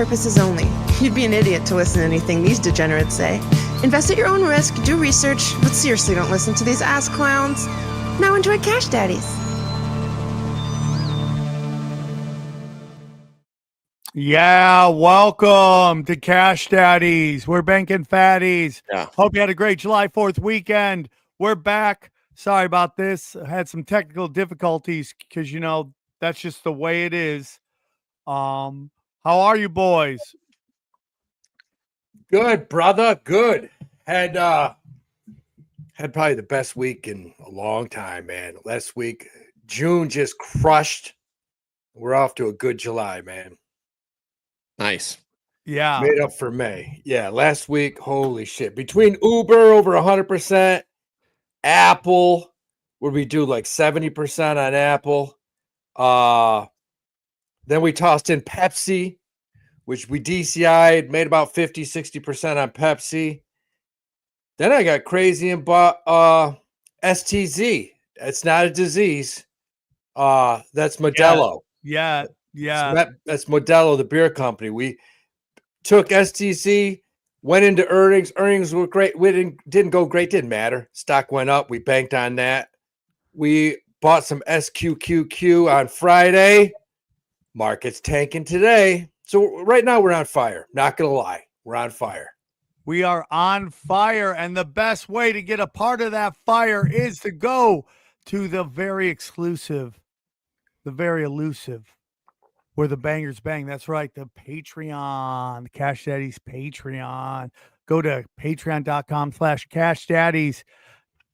purposes only. You'd be an idiot to listen to anything these degenerates say. Invest at your own risk, do research, but seriously don't listen to these ass clowns. Now enjoy Cash Daddies. Yeah, welcome to Cash Daddies. We're banking fatties. Yeah. Hope you had a great July 4th weekend. We're back. Sorry about this. I had some technical difficulties because, you know, that's just the way it is. How are you boys? Good, brother. Good. Had probably the best week in a long time, man. Last week, June just crushed. We're off to a good July, man. Nice. Yeah. Made up for May. Yeah, last week, holy shit. Between Uber over 100%, Apple, would we do like 70% on Apple? Then we tossed in Pepsi, which we DCI'd, made about 50, 60% on Pepsi. Then I got crazy and bought STZ. It's not a disease. That's Modelo. Yeah. That's Modelo, the beer company. We took STC, went into earnings. Earnings were great. We didn't go great. Didn't matter. Stock went up. We banked on that. We bought some SQQQ on Friday. Market's tanking today. So right now we're on fire. Not going to lie. We're on fire. We are on fire. And the best way to get a part of that fire is to go to the very exclusive, the very elusive, where the bangers bang. That's right. The Patreon, the Cash Daddies Patreon. Go to patreon.com/Cash Daddies.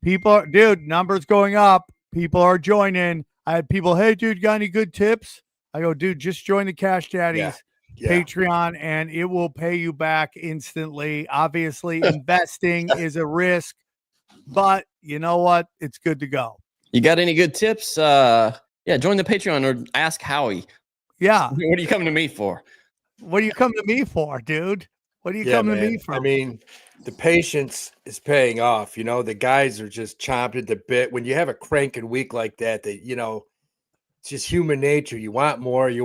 People, dude, numbers going up. People are joining. I had people, hey, dude, got any good tips? I go, dude, just join the Cash Daddies Patreon and it will pay you back instantly. Obviously, investing is a risk, but you know what? It's good to go. You got any good tips? Join the Patreon or ask Howie. Yeah. What are you coming to me for? What do you come to me for, dude? What do you come to me for? I mean, the patience is paying off. You know, the guys are just chomping at the bit. When you have a cranking week like that, you know, it's just human nature. You want more. You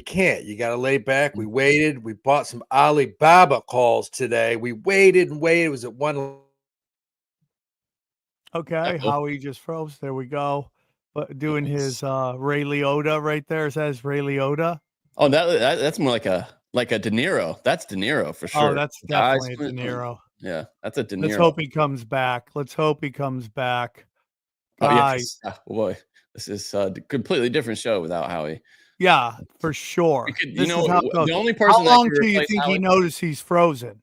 can't. You got to lay back. We waited. We bought some Alibaba calls today. We waited and waited. It was at one. Okay. Howie just froze. There we go. But doing his Ray Liotta right there. Says Ray Liotta. Oh, that's more like a De Niro. That's De Niro for sure. Oh, that's definitely a De Niro. Yeah, that's a De Niro. Let's hope he comes back. Yes. Boy, this is a completely different show without Howie. Yeah, for sure. The only person. How long do you think he noticed he's frozen?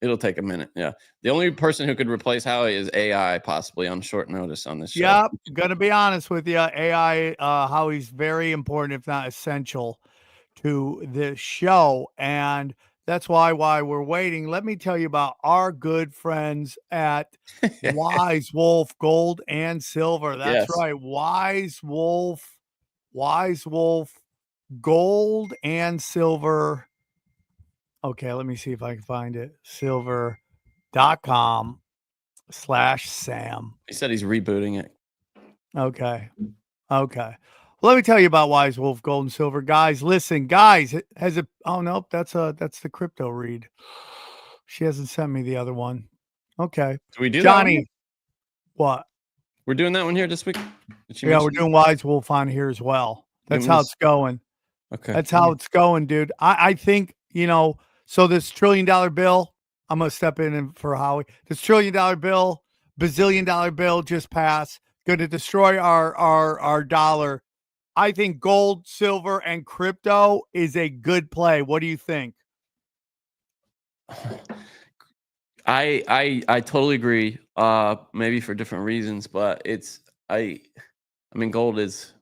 It'll take a minute. Yeah. The only person who could replace Howie is AI, possibly on short notice on this show. Yeah, gonna be honest with you. AI, Howie's very important, if not essential, to this show. And that's why we're waiting. Let me tell you about our good friends at Wise Wolf Gold and Silver. That's right. Wise Wolf Gold and Silver. Okay, let me see if I can find it. Silver.com/Sam. He said he's rebooting it. Okay. Well, let me tell you about Wise Wolf Gold and Silver. Guys, listen, oh nope, that's the crypto read. She hasn't sent me the other one. Okay. Do we do Johnny? That what? We're doing that one here this week? Yeah, we're doing Wise Wolf on here as well. That's how it's going. Okay. That's how it's going, dude. I think, you know, so this $1 trillion bill, I'm going to step in for Howie. This $1 trillion bill, bazillion dollar bill just passed, going to destroy our dollar. I think gold, silver, and crypto is a good play. What do you think? I totally agree. Maybe for different reasons, but I mean, gold is,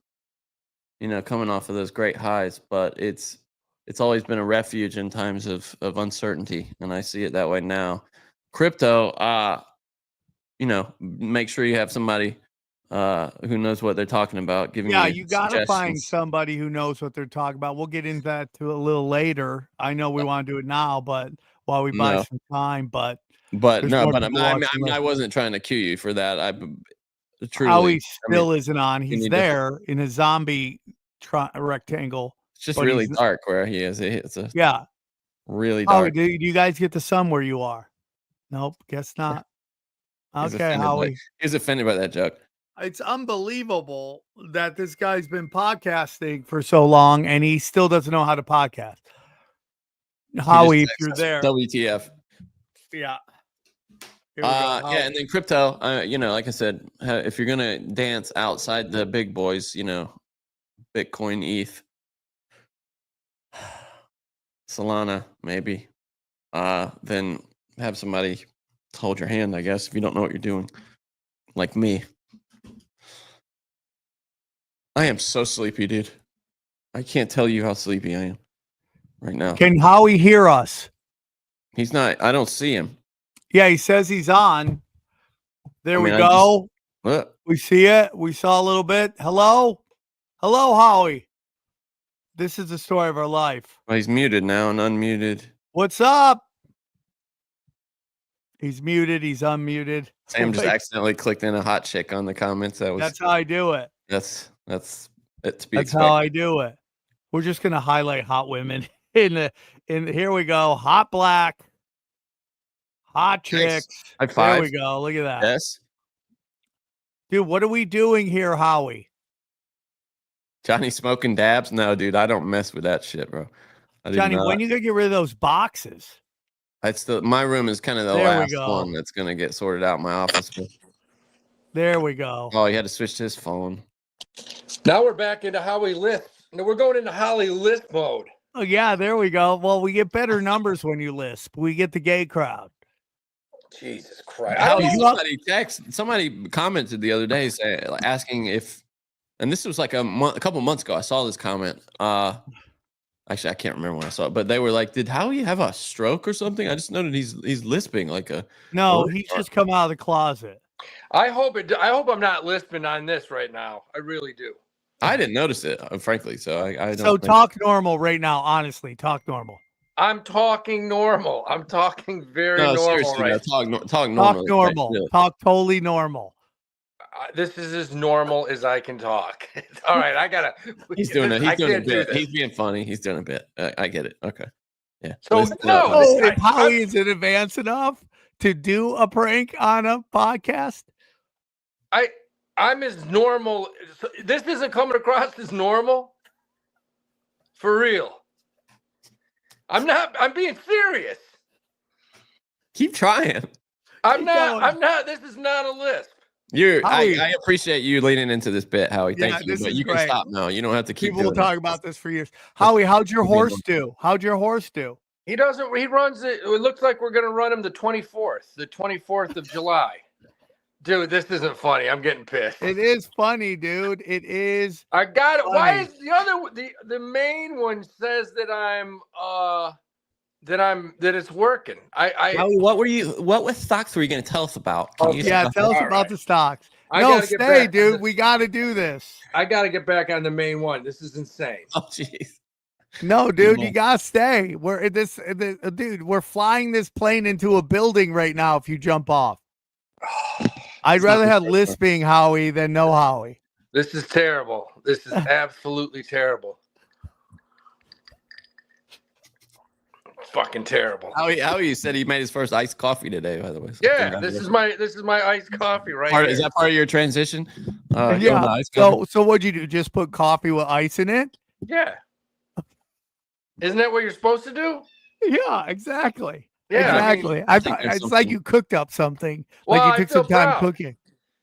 you know, coming off of those great highs, but it's always been a refuge in times of uncertainty, and I see it that way now. Crypto, you know, make sure you have somebody who knows what they're talking about. You got to find somebody who knows what they're talking about. We'll get into that a little later. I know we want to do it now, but while we buy some time, I wasn't trying to cue you for that. I truly, Howie still isn't on. He's there in a zombie rectangle. It's just really dark where he is. really Oh, dark. do you guys get the sun where you are? Nope, guess not. He's Okay, offended Howie. He's offended by that joke. It's unbelievable that this guy's been podcasting for so long and he still doesn't know how to podcast. Howie, if you're there. WTF. Yeah. Here we go. Yeah, and then crypto, like I said, if you're going to dance outside the big boys, Bitcoin, ETH, Solana, maybe, then have somebody hold your hand, I guess, if you don't know what you're doing, like me. I am so sleepy, dude. I can't tell you how sleepy I am right now. Can Howie hear us? He's not. I don't see him. Yeah, he says he's on. There we go. We see it. We saw a little bit. Hello? Hello, Howie. This is the story of our life. Well, he's muted now and unmuted. What's up? He's muted. He's unmuted. Sam just accidentally clicked in a hot chick on the comments. That's how I do it. That's it to be That's expected. how I do it. We're just gonna highlight hot women in here we go. Hot black, hot chicks. High five. There we go. Look at that. Yes. Dude, what are we doing here, Howie? Johnny smoking dabs? No, dude, I don't mess with that shit, bro. Johnny, when you gonna get rid of those boxes? My room is kind of the last one that's gonna get sorted out in my office. There we go. Oh, he had to switch to his phone. Now we're back into Howie Lisp. No, we're going into Howie Lisp mode. Oh yeah, there we go. Well, we get better numbers when you lisp. We get the gay crowd. Jesus Christ! Somebody commented the other day asking if, and this was like a couple months ago. I saw this comment. Actually, I can't remember when I saw it, but they were like, "Did Howie have a stroke or something?" I just noted he's lisping like a. No, he's just come out of the closet. I hope I'm not lisping on this right now. I really do. I didn't notice it, frankly. So I don't. So talk normal right now. Honestly, talk normal. I'm talking normal. I'm talking very normal right now. Talk normal. Talk normal. Right? Talk totally normal. This is as normal as I can talk. All right, I gotta. He's doing it. He's doing a bit. He's being funny. He's doing a bit. I get it. Okay. Yeah. So if Howie is in advance enough to do a prank on a podcast, I'm as normal. This isn't coming across as normal. For real. I'm not. I'm being serious. Keep trying. I'm not. This is not a lisp. I appreciate you leaning into this bit, Howie. Thank you. But you can stop now. You don't have to keep. People will talk about this for years. Howie, how'd your horse do? How'd your horse do? He doesn't. He runs it. It looks like we're gonna run him the 24th of July. Dude, this isn't funny. I'm getting pissed. It is funny, dude. It is. I got it. Funny. Why is the other the main one says that that it's working? Howie, what stocks were you going to tell us about? Tell us about the stocks. No, stay, dude. We got to do this. I got to get back on the main one. This is insane. Oh, jeez. No, dude, you got to stay. Dude, we're flying this plane into a building right now. If you jump off. I'd rather have lisping Howie than no Howie. This is terrible. This is absolutely terrible. Fucking terrible. Howie said he made his first iced coffee today, by the way. Yeah, this is my iced coffee right here. Is that part of your transition? Yeah. So what'd you do? Just put coffee with ice in it? Yeah. Isn't that what you're supposed to do? Yeah, exactly. Yeah, exactly. I thought it's like you cooked up something. Like you took some time cooking.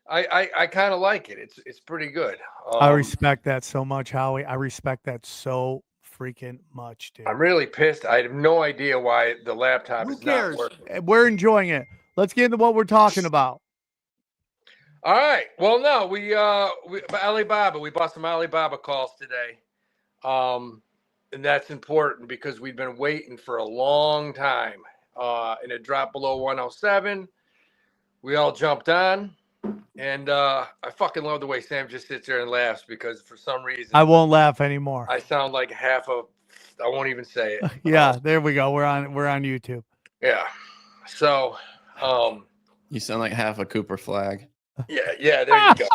I kind of like it. It's pretty good. I respect that so much, Howie. I respect that so freaking much, dude. I'm really pissed. I have no idea why the laptop is not working. We're enjoying it. Let's get into what we're talking about. All right. Well, no, we Alibaba. We bought some Alibaba calls today. And that's important because we've been waiting for a long time. And it dropped below 107. We all jumped on. And I fucking love the way Sam just sits there and laughs because for some reason I won't laugh anymore. I sound like I won't even say it. Yeah, there we go. We're on YouTube. Yeah. So you sound like half a Cooper flag. Yeah, there you go.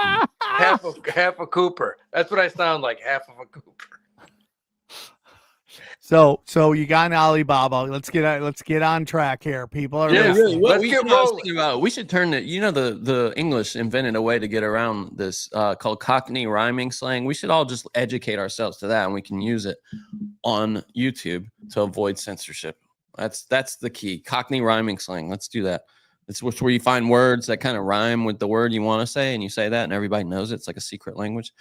half a Cooper. That's what I sound like, half of a Cooper. So you got an Alibaba. Let's get on track here. People are Yeah, listening. What Let's we, get you know, I was rolling. thinking about, we should turn it. The English invented a way to get around this called Cockney rhyming slang. We should all just educate ourselves to that, and we can use it on YouTube to avoid censorship. That's the key. Cockney rhyming slang. Let's do that. It's where you find words that kind of rhyme with the word you want to say, and you say that, and everybody knows it. It's like a secret language.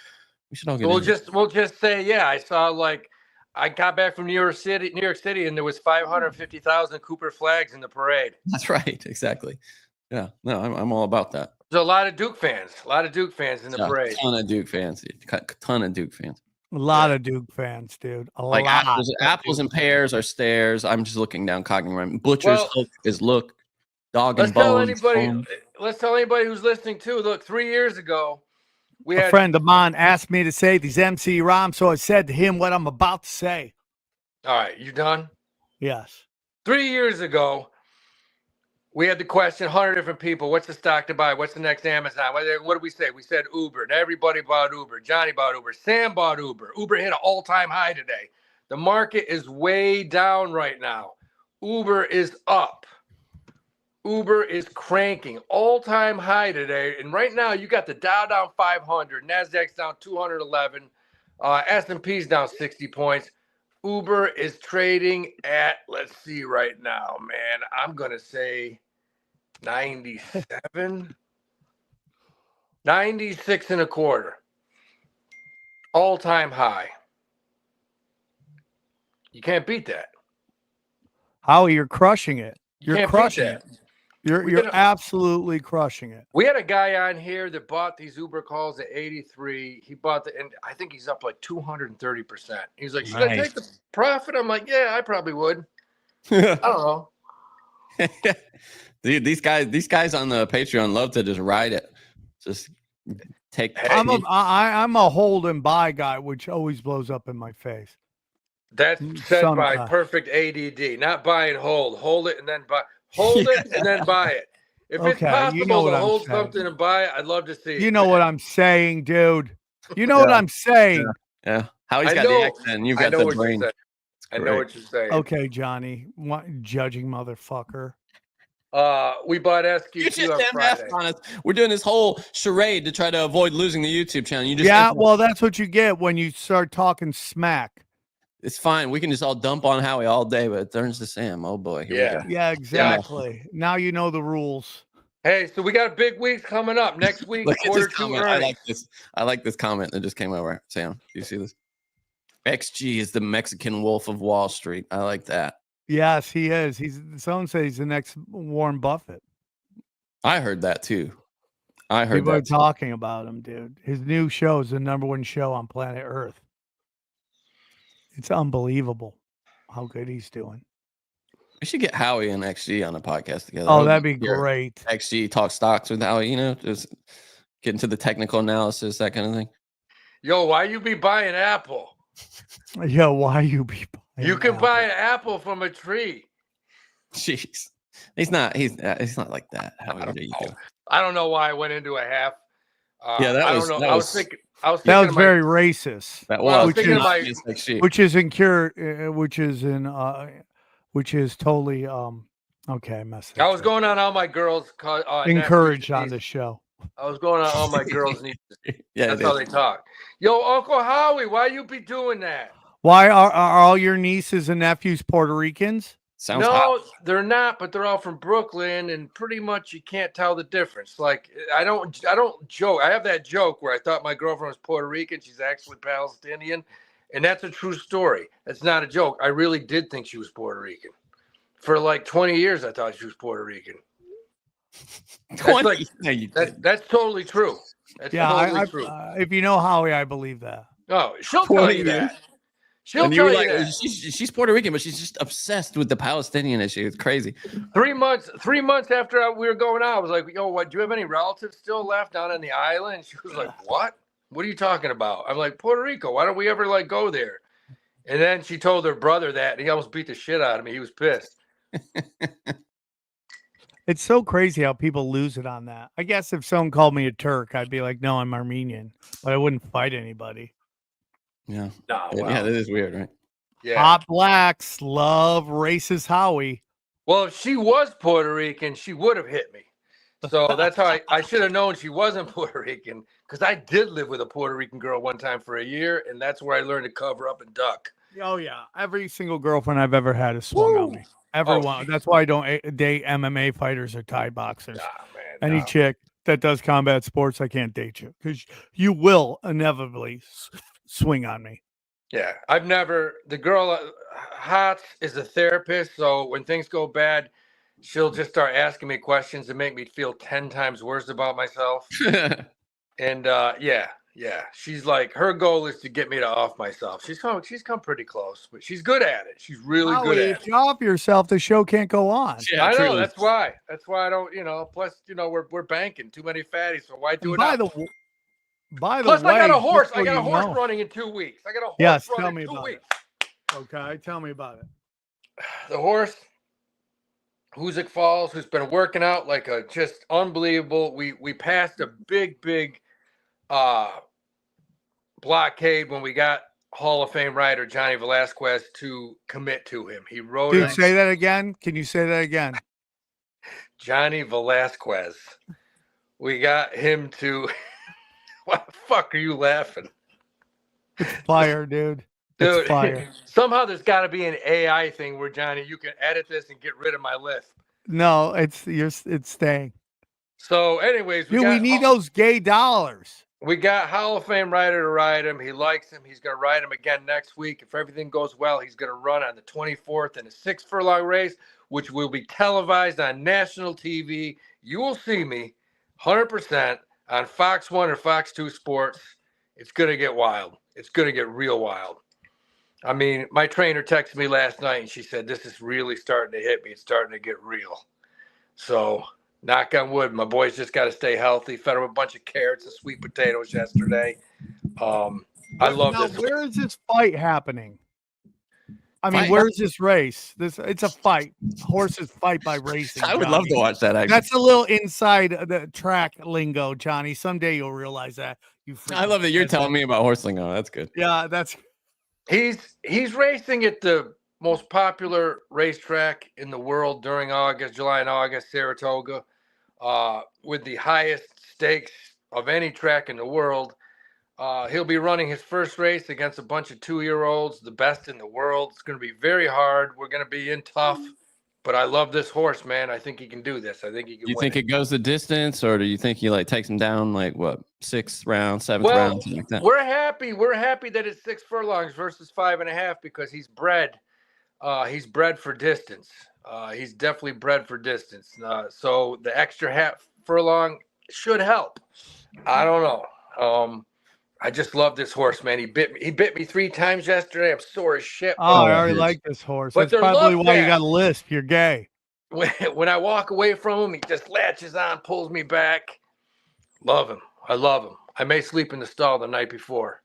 We should all get. We'll just say, yeah. I saw I got back from New York City, and there was 550,000 Cooper flags in the parade. That's right. Exactly. Yeah. No, I'm all about that. There's a lot of Duke fans. In the parade. Ton of Duke fans. Ton of Duke fans. A lot of Duke fans, dude. A Like lot. apples and pears are stairs. I'm just looking down Cockney rhyme. Butcher's hook is look. Dog and bones. Let's tell anybody who's listening too. Look, 3 years ago, A friend of mine asked me to say these MC rhymes, so I said to him what I'm about to say. All right, you done? Yes. 3 years ago, we had the question, 100 different people. What's the stock to buy? What's the next Amazon? What did we say? We said Uber. And everybody bought Uber. Johnny bought Uber. Sam bought Uber. Uber hit an all-time high today. The market is way down right now. Uber is up. Uber is cranking. All-time high today. And right now, you got the Dow down 500. NASDAQ's down 211. S&P's down 60 points. Uber is trading at, let's see right now, man. I'm going to say 97, 96 and a quarter. All-time high. You can't beat that. Howie, you're crushing it. You're crushing it. You're absolutely crushing it. We had a guy on here that bought these Uber calls at 83. He bought and I think he's up like 230%. He's like, should I take the profit? I'm like, yeah, I probably would. I don't know. Dude, these guys on the Patreon love to just ride it. Just take. I'm a hold and buy guy, which always blows up in my face. That's said by perfect ADD. Not buy and hold. Hold it and then buy. Hold it and then buy it. If it's possible to hold something and buy it, I'd love to see it. You know what I'm saying, dude. You know what I'm saying. Yeah. Howie's got the accent and you've got the brain. I know what you're saying. Okay, Johnny. What judging motherfucker. We bought SQ2 on Friday. On us. We're doing this whole charade to try to avoid losing the YouTube channel. You just well, that's what you get when you start talking smack. It's fine. We can just all dump on Howie all day, but it turns to Sam. Oh boy. Yeah, exactly. Now you know the rules. Hey, so we got a big week coming up. Next week, Look at this comment. earnings. I like this comment that just came over. Sam, do you see this? XG is the Mexican Wolf of Wall Street. I like that. Yes, he is. Someone says he's the next Warren Buffett. I heard that too. People are talking about him, dude. His new show is the #1 show on planet Earth. It's unbelievable how good he's doing. We should get Howie and XG on a podcast together. Oh, that'd be great. XG talk stocks with Howie, just get into the technical analysis, that kind of thing. Yo, why you be buying Apple? Yo, why you be buying You can buy an apple from a tree. Jeez. He's not like that. I don't know why I went into a half. That was very racist. Which is totally okay. I messed it. I was going on all my girls encouraged on the show. I was going on all my girls' nieces. That's how they talk. Yo, Uncle Howie, why you be doing that? Why are all your nieces and nephews Puerto Ricans? Sounds hot. They're not, but they're all from Brooklyn, and pretty much you can't tell the difference. Like I don't joke. I have that joke where I thought my girlfriend was Puerto Rican. She's actually Palestinian, and that's a true story. That's not a joke. I really did think she was Puerto Rican. For like 20 years, I thought she was Puerto Rican. That's totally true. That's totally true. If you know Howie, I believe that. Oh, she'll tell you that. She'll tell you that. She's Puerto Rican, but she's just obsessed with the Palestinian issue. It's crazy. 3 months after we were going out, I was like, yo, what? Do you have any relatives still left down on the island? And she was like, what? What are you talking about? I'm like, Puerto Rico. Why don't we ever go there? And then she told her brother that, and he almost beat the shit out of me. He was pissed. It's so crazy how people lose it on that. I guess if someone called me a Turk, I'd be like, no, I'm Armenian, but I wouldn't fight anybody. Yeah. Wow. Yeah, that is weird, right? Yeah. Hot blacks love racist Howie. Well, if she was Puerto Rican, she would have hit me. So that's how I should have known she wasn't Puerto Rican, because I did live with a Puerto Rican girl one time for a year, and that's where I learned to cover up and duck. Oh yeah, every single girlfriend I've ever had has swung on me. Everyone. That's why I don't date MMA fighters or Thai boxers. Any chick that does combat sports, I can't date you because you will inevitably swing on me. Yeah, I've never. The girl, Hot, is a therapist, so when things go bad, she'll just start asking me questions and make me feel 10 times worse about myself. And yeah, she's like, her goal is to get me to off myself. She's come pretty close, but she's good at it. She's really good at it. If you off yourself, the show can't go on. Yeah, I know. That's why I don't. Plus, we're banking too many fatties, so why do it? By the way, plus, I got a horse. I got a horse running in 2 weeks. I got a horse running in 2 weeks. Okay, tell me about it. The horse, Hoosick Falls, who's been working out like a just unbelievable. We passed a big blockade when we got Hall of Fame rider Johnny Velasquez to commit to him. He rode. Dude, say that again. Can you say that again? Johnny Velasquez. We got him to. What the fuck are you laughing? It's fire, dude. Dude, fire. Somehow there's got to be an AI thing where, Johnny, you can edit this and get rid of my lisp. No, it's staying. So, anyways, we need those gay dollars. We got Hall of Fame rider to ride him. He likes him. He's going to ride him again next week. If everything goes well, he's going to run on the 24th in a 6 furlong race, which will be televised on national TV. You will see me 100% on Fox 1 or Fox 2 Sports. It's going to get wild. It's going to get real wild. I mean, my trainer texted me last night and she said, this is really starting to hit me. It's starting to get real. So, knock on wood, my boys just got to stay healthy. Fed them a bunch of carrots and sweet potatoes yesterday. I love this. Where is this fight happening? I mean, where's this race? It's a fight. Horses fight by racing. I would love to watch that. Actually. That's a little inside the track lingo, Johnny. Someday you'll realize that. I love that you're telling me about horse lingo. That's good. Yeah, that's. He's racing at the most popular racetrack in the world during July and August, Saratoga, with the highest stakes of any track in the world. He'll be running his first race against a bunch of 2-year-olds, the best in the world. It's going to be very hard. We're going to be in tough, but I love this horse, man. I think he can do this. I think he can. You think it goes the distance, or do you think he takes him down 6th round, 7th round, something like that? We're happy. We're happy that it's 6 furlongs versus 5.5 because he's bred. He's bred for distance. He's definitely bred for distance. So the extra half furlong should help. I don't know. I just love this horse, man. He bit me 3 times yesterday. I'm sore as shit. Oh, I already like this horse. That's probably why you got a lisp. You're gay. When I walk away from him, he just latches on, pulls me back. Love him. I love him. I may sleep in the stall the night before.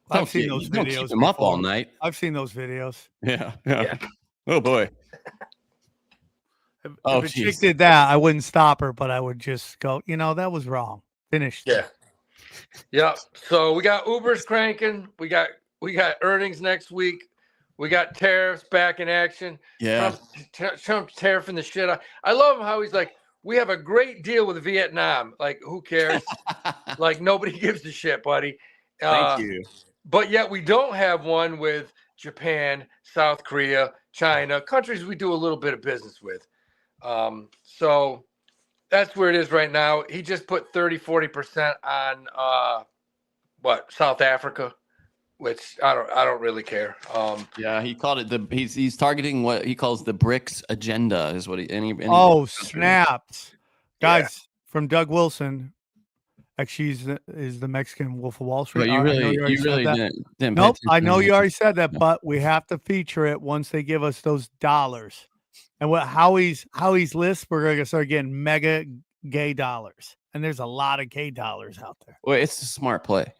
I've seen those videos. Keep him up all night. I've seen those videos. Yeah. Oh boy. If a chick did that, I wouldn't stop her, but I would just go, that was wrong. Finished. Yeah. Yeah. So we got Ubers cranking. We got earnings next week. We got tariffs back in action. Yeah. Trump's tariffing the shit out. I love how he's like, we have a great deal with Vietnam. Like, who cares? Nobody gives a shit, buddy. Thank you. But yet we don't have one with Japan, South Korea, China, countries we do a little bit of business with. So that's where it is right now. He just put 30-40% on South Africa, which I don't really care. Yeah, he called it he's targeting what he calls the BRICS agenda is what any snaps. Guys, from Doug Wilson. Actually, is the Mexican Wolf of Wall Street. But you really didn't. Nope, I know you already said that, but we have to feature it once they give us those dollars. And what Howie's list, we're going to start getting mega gay dollars. And there's a lot of gay dollars out there. Well, it's the smart play.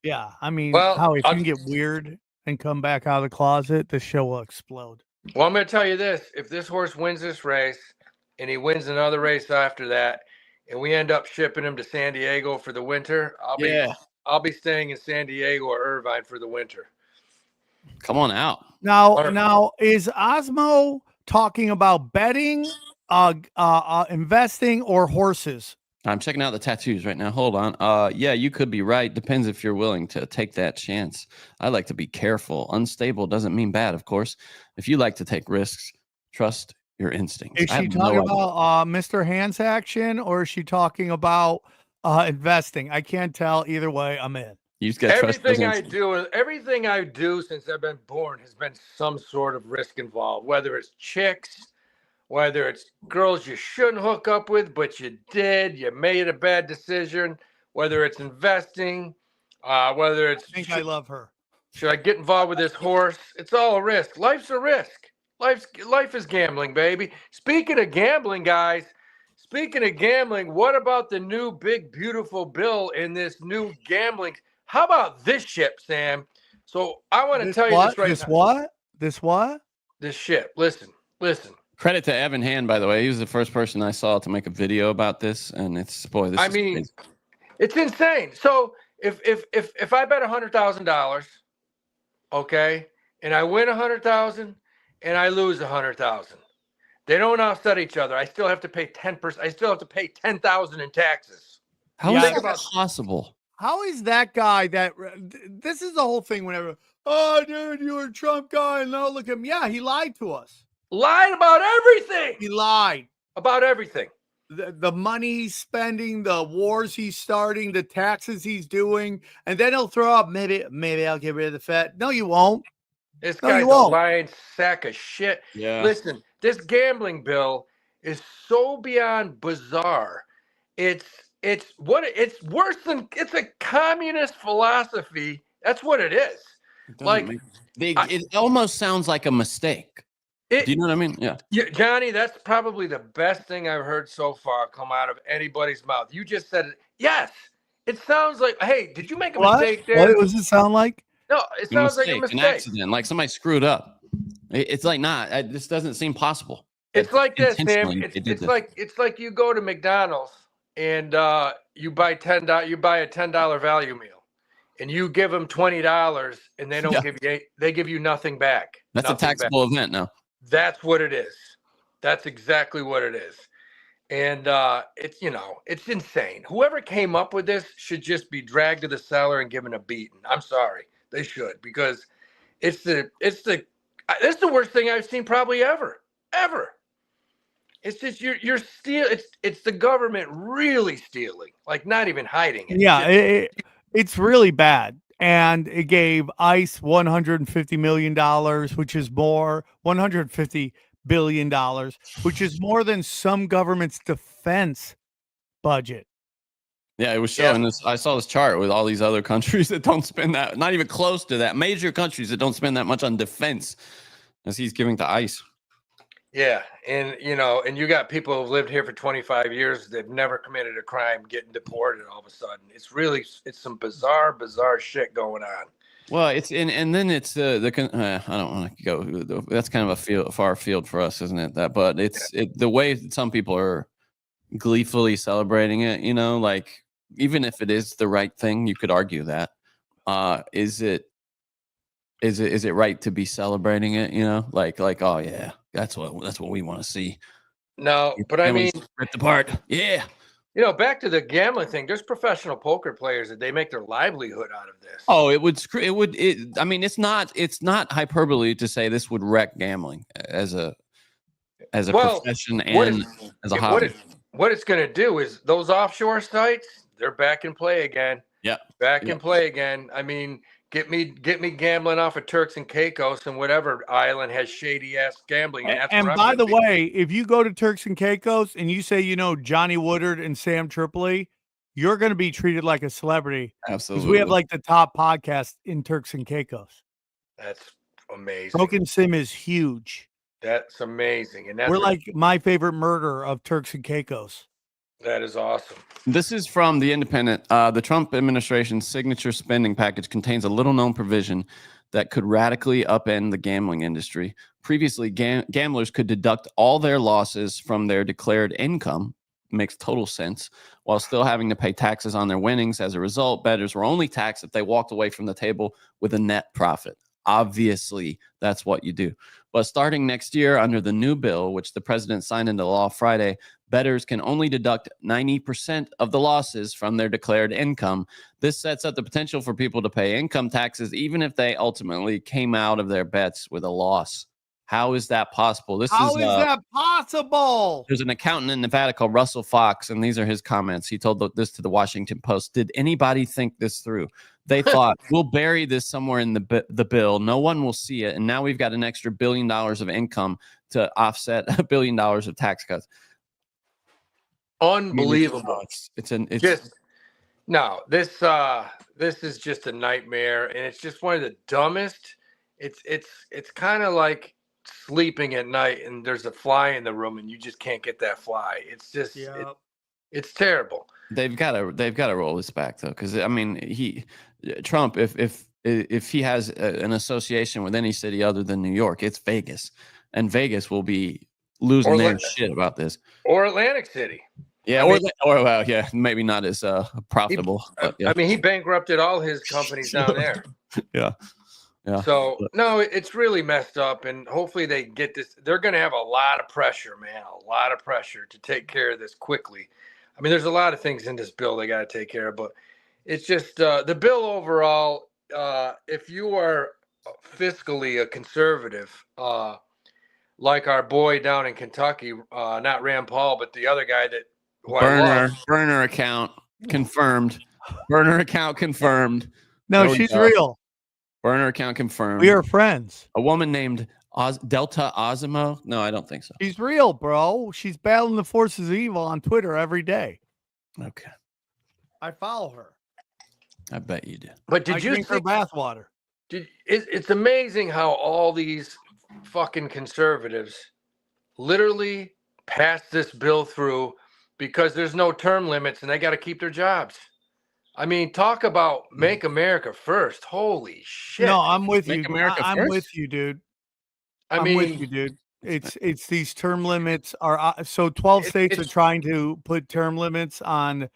Yeah, I mean, Howie, if you can get weird and come back out of the closet, the show will explode. Well, I'm going to tell you this. If this horse wins this race and he wins another race after that, and we end up shipping him to San Diego for the winter, I'll be staying in San Diego or Irvine for the winter. Come on out. Now is Osmo talking about betting, investing, or horses? I'm checking out the tattoos right now. Hold on. Yeah, you could be right. Depends if you're willing to take that chance. I like to be careful. Unstable doesn't mean bad, of course. If you like to take risks, trust your instincts. Is she talking about Mr. Hands action, or is she talking about investing? I can't tell. Either way, I'm in. You just got everything I do since I've been born has been some sort of risk involved, whether it's chicks, whether it's girls you shouldn't hook up with, but you did, you made a bad decision, whether it's investing, whether it's I love her. Should I get involved with this horse? It's all a risk. Life's a risk. Life is gambling, baby. Speaking of gambling, guys, what about the new big beautiful bill in this new gambling? How about this ship, Sam? So I want to tell you this right now. This ship. Listen. Credit to Evan Hand, by the way. He was the first person I saw to make a video about this, and it's crazy. It's insane. So if I bet $100,000, okay, and I win 100,000 and I lose 100,000, they don't offset each other. I still have to pay 10%. I still have to pay 10,000 in taxes. How is that possible? How is that guy that this is the whole thing whenever, oh, dude, you were a Trump guy. And now look at him. Yeah, he lied to us. Lied about everything. He lied about everything. The money he's spending, the wars he's starting, the taxes he's doing. And then he'll throw up, maybe I'll get rid of the Fed. No, you won't. This guy's a lying sack of shit. Yeah. Listen, this gambling bill is so beyond bizarre. It's worse than it's a communist philosophy. That's what it is. It almost sounds like a mistake. Do you know what I mean? Yeah, Johnny, that's probably the best thing I've heard so far come out of anybody's mouth. You just said it. Yes, it sounds like. Hey, did you make a mistake there? What does it sound like? No, it sounds like a mistake. An accident, like somebody screwed up. It's like this doesn't seem possible. It's like this, Sam. It's like you go to McDonald's and you buy a $10 value meal, and you give them $20, and they don't give you nothing back. That's a taxable event now. That's what it is. That's exactly what it is. And it's insane. Whoever came up with this should just be dragged to the cellar and given a beating. I'm sorry. They should, because it's the worst thing I've seen probably ever. It's just you're stealing. It's the government really stealing, like not even hiding it. Yeah, it's really bad. And it gave ICE $150 million, which is more, $150 billion, which is more than some government's defense budget. Yeah, it was showing this. I saw this chart with all these other countries that don't spend that, not even close to that. Major countries that don't spend that much on defense, as he's giving to ICE. Yeah, and you got people who've lived here for 25 years. They've never committed a crime, getting deported all of a sudden. It's some bizarre shit going on. Well, it's and then it's I don't want to go. That's kind of a far field for us, isn't it? But the way that some people are gleefully celebrating it. Like even if it is the right thing, you could argue that. Is it right to be celebrating it? Like oh yeah. That's what we want to see. No, but I mean, ripped apart. Yeah. Back to the gambling thing. There's professional poker players that they make their livelihood out of this. Oh, I mean, it's not hyperbole to say this would wreck gambling as a profession and as a hobby. What it's going to do is those offshore sites, they're back in play again. Yeah. Back in play again. I mean, get me gambling off of Turks and Caicos and whatever island has shady ass gambling. And by the way, if you go to Turks and Caicos and you say Johnny Woodard and Sam Tripoli, you're going to be treated like a celebrity. Absolutely. Because we have like the top podcast in Turks and Caicos. That's amazing. Broken Sim is huge. That's amazing. And we're like my favorite murder of Turks and Caicos. That is awesome. This is from The Independent. The Trump administration's signature spending package contains a little-known provision that could radically upend the gambling industry. Previously, gamblers could deduct all their losses from their declared income. Makes total sense. While still having to pay taxes on their winnings. As a result, bettors were only taxed if they walked away from the table with a net profit. Obviously, that's what you do. But starting next year, under the new bill, which the president signed into law Friday, bettors can only deduct 90% of the losses from their declared income. This sets up the potential for people to pay income taxes, even if they ultimately came out of their bets with a loss. How is that possible? How is that possible? There's an accountant in Nevada called Russell Fox, and these are his comments. He told this to the Washington Post. Did anybody think this through? They thought, we'll bury this somewhere in the bill. No one will see it. And now we've got an extra $1 billion of income to offset $1 billion of tax cuts. Unbelievable. This is just a nightmare, and it's just one of the dumbest. It's kind of like sleeping at night and there's a fly in the room and you just can't get that fly. It's just it's terrible. They've got to roll this back though, because I mean Trump, if he has an association with any city other than New York, it's Vegas, and Vegas will be losing their shit about this. Or Atlantic City. Yeah, well, yeah, maybe not as profitable. I mean, he bankrupted all his companies down there. Yeah. So no, it's really messed up, and hopefully they get this. They're going to have a lot of pressure, man, a lot of pressure to take care of this quickly. I mean, there's a lot of things in this bill they got to take care of, but it's just the bill overall. If you are fiscally a conservative, like our boy down in Kentucky, not Rand Paul, but the other guy that burner account confirmed. Burner account confirmed. No, she's real. Burner account confirmed. We are friends. A woman named Delta Osimo? No, I don't think so. She's real, bro. She's battling the forces of evil on Twitter every day. Okay. I follow her. I bet you do. But did you drink her bathwater? It's amazing how all these fucking conservatives literally passed this bill through because there's no term limits and they got to keep their jobs. I mean, talk about make America first. Holy shit. No, I'm with you. I'm with you, dude. I'm with you, dude. It's these term limits are so 12 states are trying to put term limits on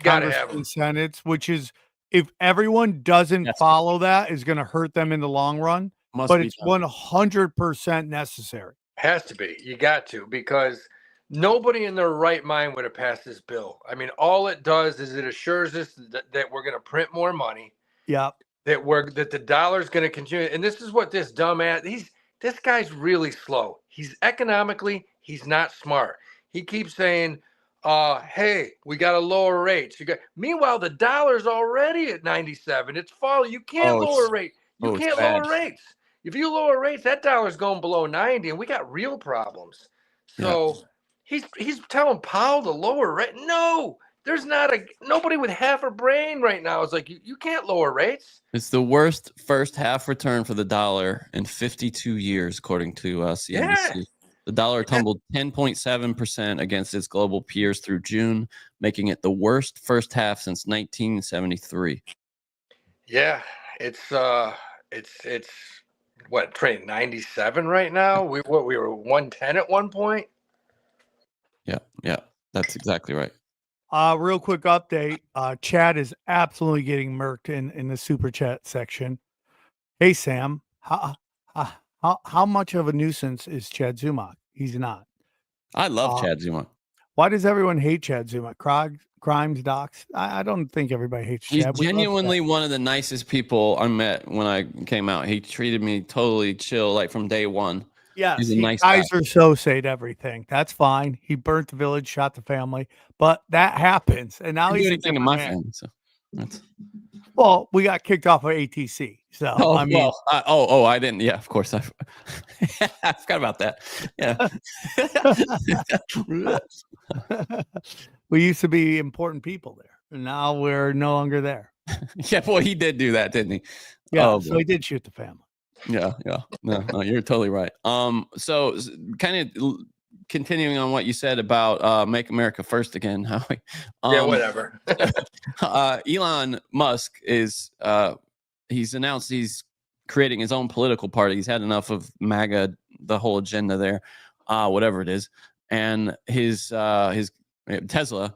Congress and Senates, which is if everyone doesn't follow that is going to hurt them in the long run. But it's 100% necessary. Has to be. You got to, because nobody in their right mind would have passed this bill. I mean, all it does is it assures us that we're going to print more money. Yep. That the dollar's going to continue. And this is what this dumbass, this guy's really slow. He's he's not smart. He keeps saying, hey, we got to lower rates. Meanwhile, the dollar's already at 97. It's falling. You can't lower rates. You can't lower rates. If you lower rates, that dollar's going below 90, and we got real problems. So he's telling Powell to lower rate. No, there's nobody with half a brain right now. It's like you can't lower rates. It's the worst first half return for the dollar in 52 years, according to CNBC. Yeah. The dollar tumbled 10.7% against its global peers through June, making it the worst first half since 1973. Yeah, it's what, trading 97 right now? We were 110 at one point. Yeah, that's exactly right. Real quick update. Chad is absolutely getting murked in the super chat section. Hey Sam, how much of a nuisance is Chad Zumock? He's not. I love Chad Zumock. Why does everyone hate Chad Zumock? Crimes docs? I don't think everybody hates Chad. He's genuinely one of the nicest people I met when I came out. He treated me totally chill, like from day one. Yeah, he's a nice guy. Kaiser Sosa'd everything. That's fine. He burnt the village, shot the family, but that happens. And now he's anything to my family. So well, we got kicked off of ATC. So I mean, I didn't. Yeah, of course. I forgot about that. Yeah. We used to be important people there, and now we're no longer there. Yeah, boy, he did do that, didn't he? Yeah, so he did shoot the family. Yeah. No, you're totally right. So kind of continuing on what you said about make America first again, Howie. Yeah, whatever. Elon Musk is he's announced he's creating his own political party. He's had enough of MAGA, the whole agenda there, whatever it is, and his Tesla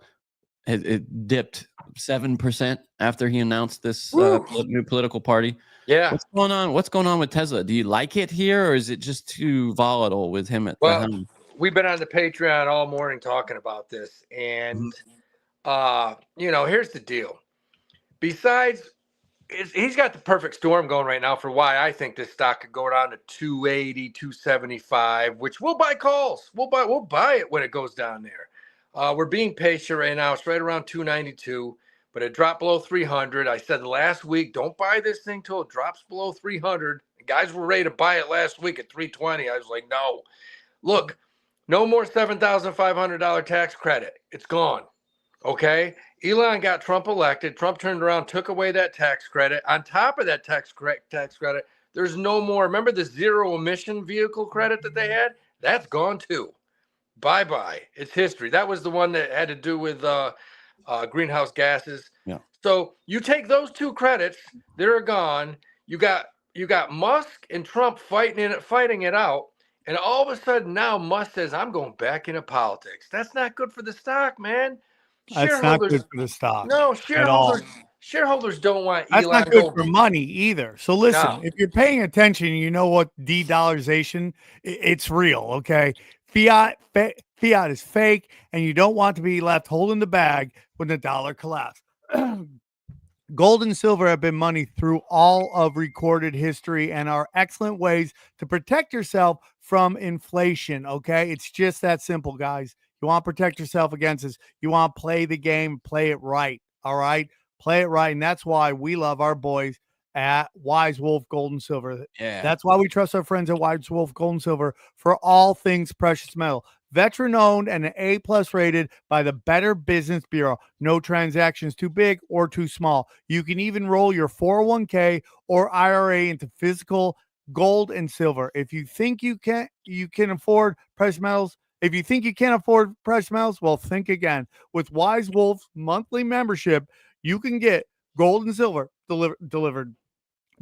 it dipped 7% after he announced this Woo. new political party. Yeah. What's going on? What's going on with Tesla? Do you like it here, or is it just too volatile with him at the Well, helm? we've been on the Patreon all morning talking about this, and here's the deal. Besides, he's got the perfect storm going right now for why I think this stock could go down to 280, 275, which we'll buy calls. We'll buy it when it goes down there. We're being patient right now. It's right around 292, but it dropped below 300. I said last week, don't buy this thing till it drops below 300. The guys were ready to buy it last week at 320. I was like, no. Look, no more $7,500 tax credit. It's gone. Okay? Elon got Trump elected. Trump turned around, took away that tax credit. On top of that tax credit, there's no more. Remember the zero emission vehicle credit that they had? That's gone too. Bye-bye. It's history. That was the one that had to do with greenhouse gases. Yeah. So you take those two credits, they're gone. You got Musk and Trump fighting it out. And all of a sudden now Musk says, I'm going back into politics. That's not good for the stock, man. That's not good for the stock. No, at all. shareholders don't want That's Elon not good for money either. So listen, No. if you're paying attention, you know what de-dollarization, it's real, okay? Fiat is fake, and you don't want to be left holding the bag when the dollar collapses. Gold and silver have been money through all of recorded history and are excellent ways to protect yourself from inflation, okay? It's just that simple, guys. You want to protect yourself against this. You want to play the game, play it right, all right? Play it right, and that's why we love our boys at Wise Wolf Gold and Silver. Yeah. That's why we trust our friends at Wise Wolf Gold and Silver for all things precious metal. Veteran owned and an A+ rated by the Better Business Bureau. No transactions too big or too small. You can even roll your 401k or IRA into physical gold and silver. If you think you can afford precious metals, if you think you can't afford precious metals, well, think again. With Wise Wolf's monthly membership, you can get gold and silver delivered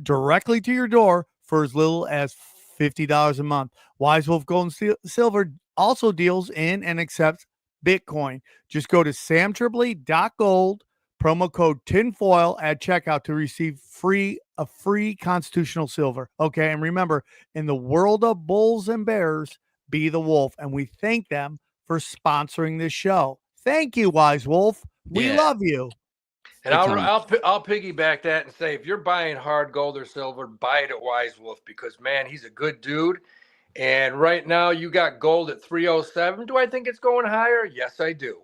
directly to your door for as little as $50 a month. Wise Wolf Gold and Silver also deals in and accepts Bitcoin. Just go to samtripoli.gold, promo code tinfoil at checkout to receive a free constitutional silver. Okay, and remember, in the world of bulls and bears, be the wolf. And we thank them for sponsoring this show. Thank you, Wise Wolf. We love you. And I'll piggyback that and say, if you're buying hard gold or silver, buy it at Wise Wolf because, man, he's a good dude. And right now you got gold at 307. Do I think it's going higher? Yes, I do.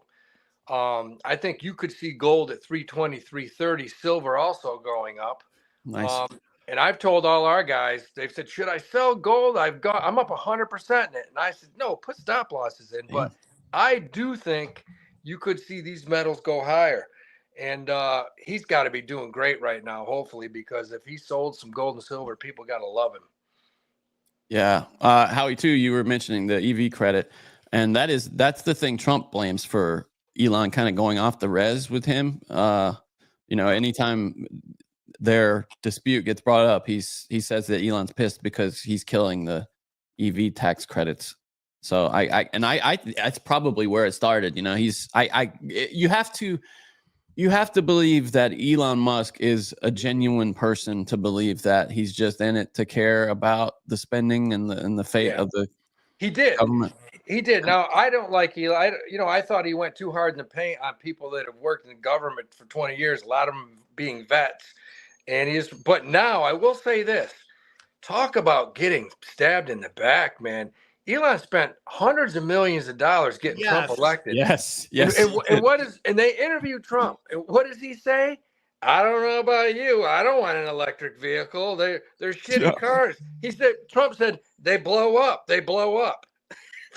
I think you could see gold at 320, 330, silver also going up. Nice. And I've told all our guys, they've said, should I sell gold? I'm up 100% in it. And I said, no, put stop losses in. But I do think you could see these metals go higher. And he's got to be doing great right now, hopefully, because if he sold some gold and silver, people got to love him. Yeah. Howie, too, you were mentioning the EV credit. And that's the thing Trump blames for Elon kind of going off the res with him. Anytime their dispute gets brought up, he says that Elon's pissed because he's killing the EV tax credits. So I that's probably where it started. You have to believe that Elon Musk is a genuine person to believe that he's just in it to care about the spending and the fate of the government. He did. Now, I don't like Elon. I thought he went too hard in the paint on people that have worked in government for 20 years, a lot of them being vets. But now I will say this, talk about getting stabbed in the back, man. Elon spent hundreds of millions of dollars getting Trump elected. Yes. And they interviewed Trump. And what does he say? I don't know about you. I don't want an electric vehicle. They're shitty cars. Trump said, they blow up. They blow up.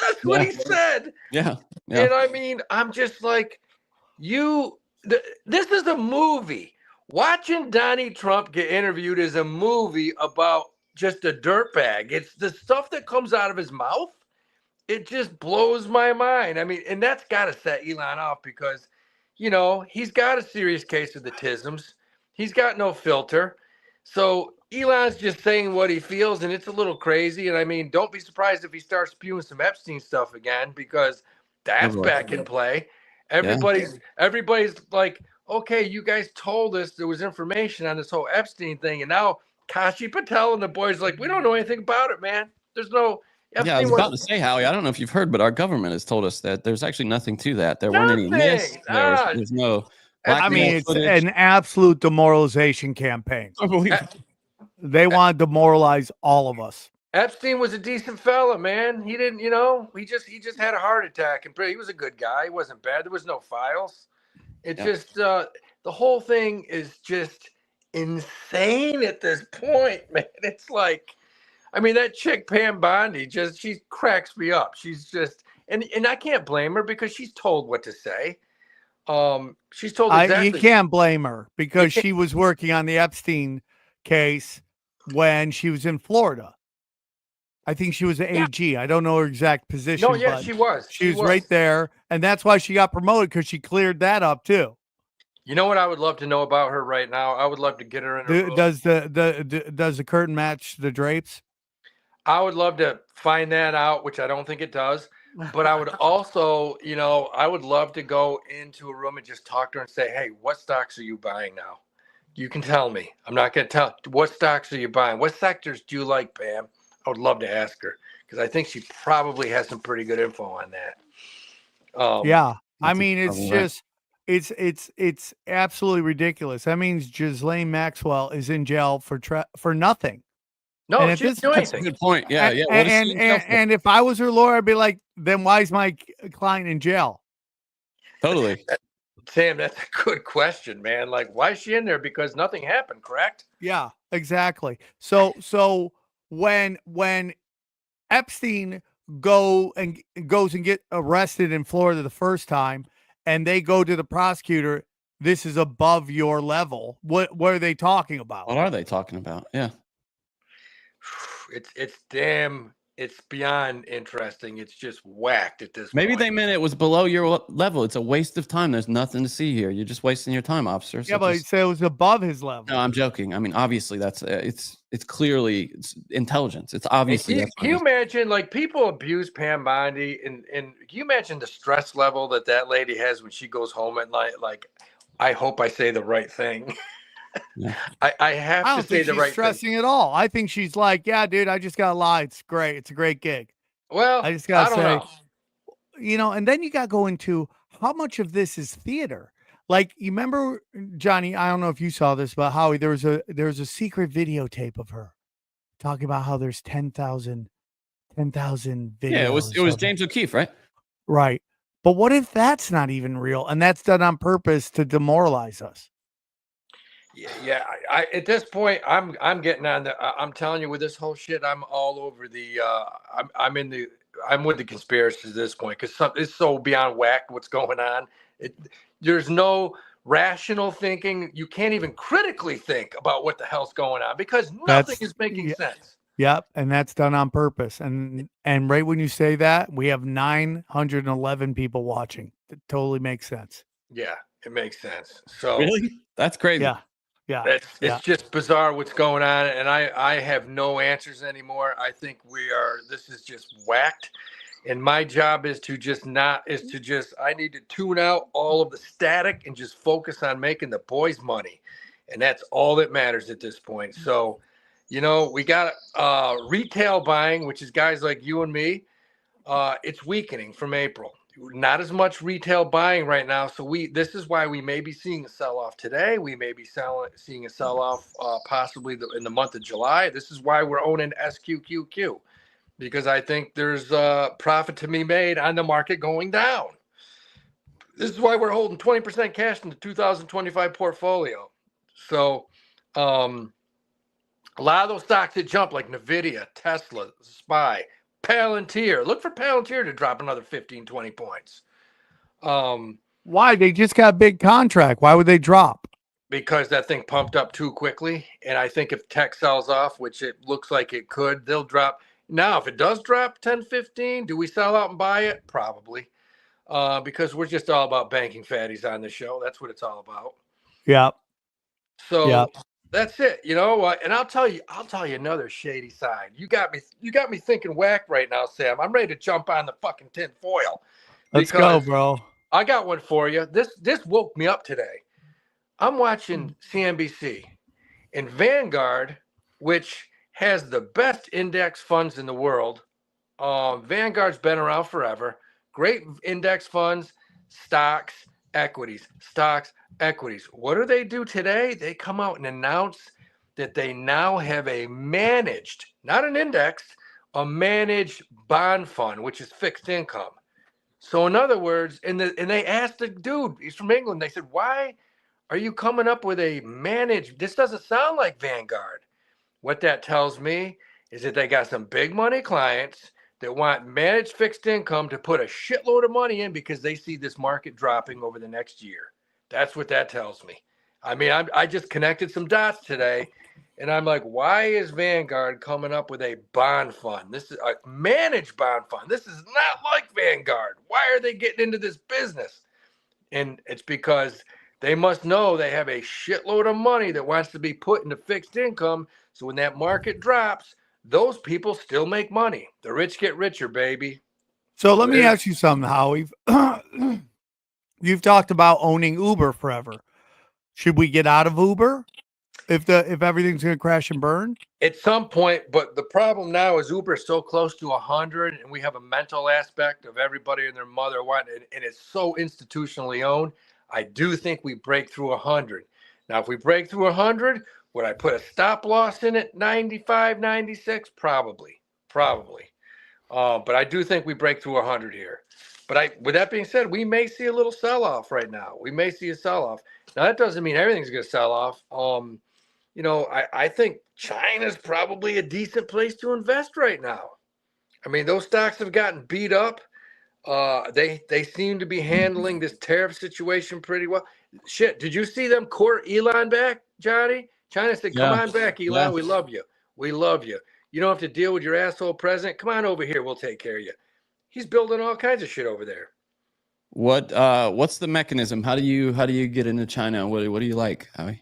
That's what he said. Yeah. And I mean, I'm just like, this is a movie. Watching Donnie Trump get interviewed is a movie about just a dirtbag. It's the stuff that comes out of his mouth. It just blows my mind. I mean, and that's got to set Elon off because, he's got a serious case of the tisms. He's got no filter. So Elon's just saying what he feels, and it's a little crazy. And I mean, don't be surprised if he starts spewing some Epstein stuff again because that's back in play. Everybody's like, okay, you guys told us there was information on this whole Epstein thing, and now Kashi Patel and the boys like, we don't know anything about it, man. There's no Epstein. Yeah, I was about to say, Howie, I don't know if you've heard, but our government has told us that there's actually nothing to that. There weren't any myths. There's no. I mean, it's an absolute demoralization campaign. They want to demoralize all of us. Epstein was a decent fella, man. He didn't, he just had a heart attack, and he was a good guy. He wasn't bad. There was no files. It's just the whole thing is just insane at this point, man. It's like, I mean, that chick Pam Bondi she cracks me up. She's just, and I can't blame her because she's told what to say. She's told exactly. You can't blame her because she was working on the Epstein case when she was in Florida. I think she was an AG. I don't know her exact position. No, yeah, she was. She was right there, and that's why she got promoted because she cleared that up too. You know what I would love to know about her right now? I would love to get her in. Does the curtain match the drapes? I would love to find that out, which I don't think it does. But I would also, I would love to go into a room and just talk to her and say, hey, what stocks are you buying now? You can tell me. I'm not going to tell. What stocks are you buying? What sectors do you like, Pam? I would love to ask her because I think she probably has some pretty good info on that. Yeah. I mean, it's just, it's absolutely ridiculous. That means Ghislaine Maxwell is in jail for nothing. No, and she didn't do anything. That's a good point. Yeah, yeah. And if I was her lawyer, I'd be like, then why is my client in jail? Totally. Sam, that's a good question, man. Like, why is she in there? Because nothing happened, correct? Yeah, exactly. So when Epstein goes and get arrested in Florida the first time, and they go to the prosecutor, this is above your level. What are they talking about? What are they talking about? Yeah. It's beyond interesting. It's just whacked at this Maybe point. they meant it was below your level. It's a waste of time. There's nothing to see here. You're just wasting your time, officer. Yeah, but he'd say it was above his level. No, I'm joking. I mean, obviously that's it's clearly intelligence. It's obviously. Can you imagine, like, people abuse Pam Bondi, and can you imagine the stress level that lady has when she goes home at night? Like, I hope I say the right thing. Yeah. I have to say the right thing. Stressing at all. I think she's like, yeah, dude, I just gotta lie. It's great. It's a great gig. Well, I just gotta say, know. And then you gotta go into how much of this is theater. Like, you remember, Johnny, I don't know if you saw this, but Howie, there was a secret videotape of her talking about how there's 10,000 videos. Yeah, it was James O'Keefe, right? Right. But what if that's not even real and that's done on purpose to demoralize us? Yeah. I at this point, I'm getting on the. I'm telling you, with this whole shit, I'm all over the. I'm with the conspiracy at this point because it's so beyond whack what's going on. There's no rational thinking. You can't even critically think about what the hell's going on because nothing is making sense. Yep, and that's done on purpose. And right when you say that, we have 911 people watching. It totally makes sense. Yeah, it makes sense. So really, that's crazy. Yeah. It's just bizarre what's going on, and I have no answers anymore. I think this is just whacked, and my job is to I need to tune out all of the static and just focus on making the boys money, and that's all that matters at this point. So, we got retail buying, which is guys like you and me. It's weakening from April. Not as much retail buying right now. So this is why we may be seeing a sell-off today. We may be seeing a sell-off possibly in the month of July. This is why we're owning SQQQ, because I think there's profit to be made on the market going down. This is why we're holding 20% cash in the 2025 portfolio. So a lot of those stocks that jump, like NVIDIA, Tesla, SPY, Palantir. Look for Palantir to drop another 15, 20 points. Why? They just got a big contract. Why would they drop? Because that thing pumped up too quickly. And I think if tech sells off, which it looks like it could, they'll drop. Now, if it does drop 10, 15, do we sell out and buy it? Probably. Because we're just all about banking fatties on the show. That's what it's all about. Yeah. So that's it, and I'll tell you another shady side. You got me thinking whack right now, Sam. I'm ready to jump on the fucking tin foil. Let's go, bro. I got one for you. This woke me up today. I'm watching CNBC, and Vanguard, which has the best index funds in the world. Vanguard's been around forever. Great index funds, stocks, equities, stocks, equities. What do they do today? They come out and announce that they now have a managed, not an index, a managed bond fund, which is fixed income. So in other words, and they asked the dude, he's from England, they said, why are you coming up with a managed? This doesn't sound like Vanguard. What that tells me is that they got some big money clients that want managed fixed income to put a shitload of money in because they see this market dropping over the next year. That's what that tells me. I mean, I just connected some dots today, and I'm like, why is Vanguard coming up with a bond fund? This is a managed bond fund. This is not like Vanguard. Why are they getting into this business? And it's because they must know they have a shitload of money that wants to be put into fixed income. So when that market drops, those people still make money. The rich get richer, baby. So let me ask you something, Howie. You've talked about owning Uber forever. Should we get out of Uber if everything's going to crash and burn? At some point, but the problem now is Uber is so close to 100, and we have a mental aspect of everybody and their mother wanting, and it's so institutionally owned. I do think we break through 100. Now, if we break through 100, would I put a stop loss in it? 95, 96? Probably. But I do think we break through 100 here. But with that being said, we may see a little sell-off right now. We may see a sell-off. Now, that doesn't mean everything's going to sell off. I think China's probably a decent place to invest right now. I mean, those stocks have gotten beat up. They seem to be handling this tariff situation pretty well. Shit, did you see them court Elon back, Johnny? China said, come on back, Elon. Yeah. We love you. We love you. You don't have to deal with your asshole president. Come on over here. We'll take care of you. He's building all kinds of shit over there. What's the mechanism? How do you get into China? What do you like, Howie?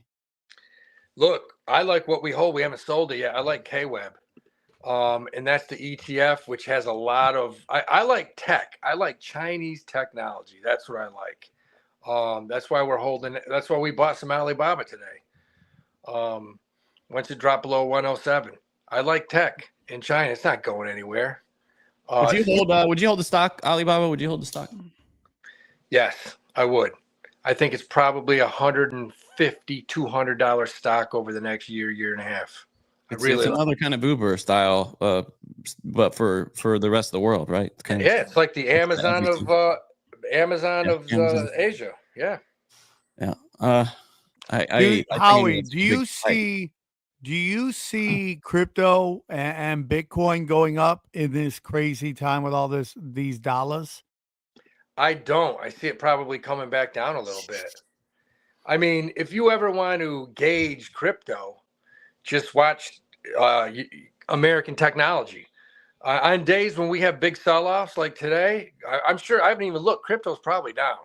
Look, I like what we hold. We haven't sold it yet. I like KWeb. And that's the ETF, which has a lot of, I like tech. I like Chinese technology. That's what I like. That's why we're holding it. That's why we bought some Alibaba today. Once it dropped below 107. I like tech in China. It's not going anywhere. Would you hold the stock, Alibaba? Would you hold the stock? Yes, I would. I think it's probably $150, $200 stock over the next year and a half. It's another kind of Uber style, but for the rest of the world, right? It's like the Amazon of Asia. Yeah. Yeah. Howie, do you see crypto and Bitcoin going up in this crazy time with all these dollars? I don't. I see it probably coming back down a little bit. I mean, if you ever want to gauge crypto, just watch American technology. On days when we have big sell-offs like today, I'm sure I haven't even looked. Crypto's probably down.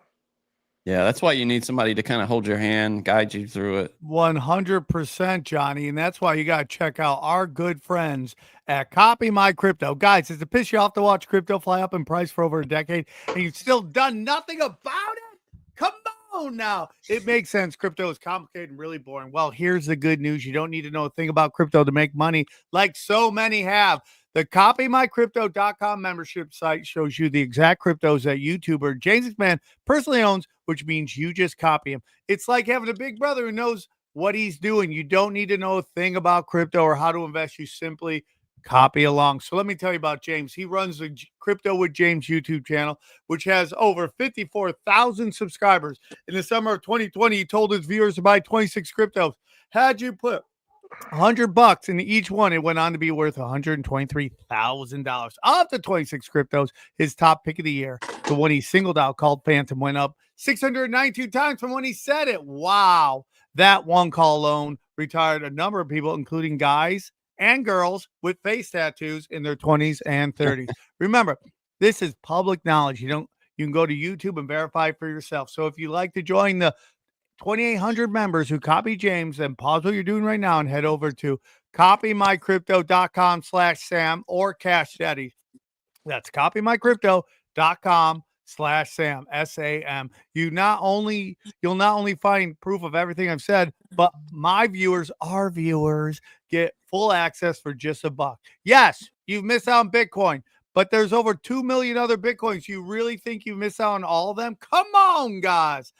Yeah, that's why you need somebody to kind of hold your hand, guide you through it. 100%, Johnny. And that's why you got to check out our good friends at Copy My Crypto. Guys, does it piss you off to watch crypto fly up in price for over a decade and you've still done nothing about it? Come on now. It makes sense. Crypto is complicated and really boring. Well, here's the good news. You don't need to know a thing about crypto to make money like so many have. The CopyMyCrypto.com membership site shows you the exact cryptos that YouTuber James McMahon personally owns, which means you just copy him. It's like having a big brother who knows what he's doing. You don't need to know a thing about crypto or how to invest. You simply copy along. So let me tell you about James. He runs the Crypto with James YouTube channel, which has over 54,000 subscribers. In the summer of 2020, he told his viewers to buy 26 cryptos. Had you put $100 in each one, it went on to be worth $123,000. Of the 26 cryptos, his top pick of the year, the one he singled out called Phantom, went up 692 times from when he said it. Wow. That one call alone retired a number of people, including guys and girls with face tattoos in their 20s and 30s. Remember, this is public knowledge. You can go to YouTube and verify for yourself. So if you like to join the 2,800 members who copy James, then pause what you're doing right now and head over to copymycrypto.com/Sam or Cash Daddies. That's copymycrypto.com Sam, SAM. You'll not only find proof of everything I've said, but my viewers, our viewers, get full access for just $1. Yes, you've missed out on Bitcoin, but there's over 2 million other Bitcoins. You really think you miss out on all of them? Come on, guys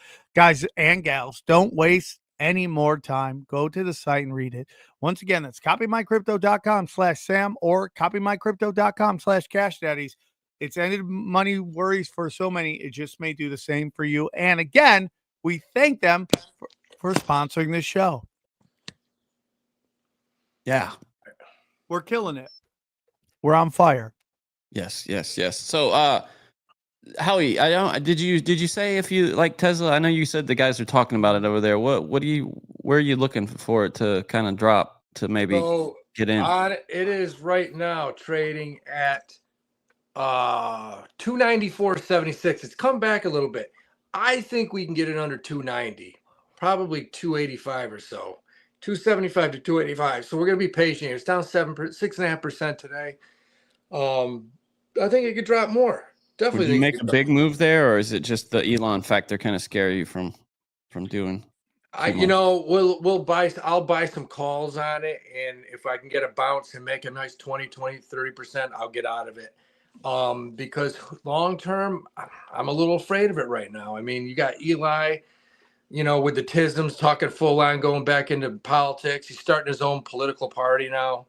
and gals, don't waste any more time. Go to the site and read it. Once again, that's copymycrypto.com/Sam or copymycrypto.com/Cash Daddies. It's ended money worries for so many. It just may do the same for you. And again, we thank them for sponsoring this show. Yeah. We're killing it. We're on fire. Yes. So, Howie, did you say if you like Tesla? I know you said the guys are talking about it over there. Where are you looking for it to kind of drop to maybe get in? It is right now trading at 294.76. It's come back a little bit. I think we can get it under 290, probably 285 or so, 275 to 285. So we're gonna be patient. It's down 6.5% today. I think it could drop more. Definitely. Would you make a big move there, or is it just the Elon factor kind of scare you from doing? We'll buy. I'll buy some calls on it, and if I can get a bounce and make a nice 20, 30%, I'll get out of it. Because long term, I'm a little afraid of it right now. I mean, you got Eli, with the tisms talking full on, going back into politics. He's starting his own political party now.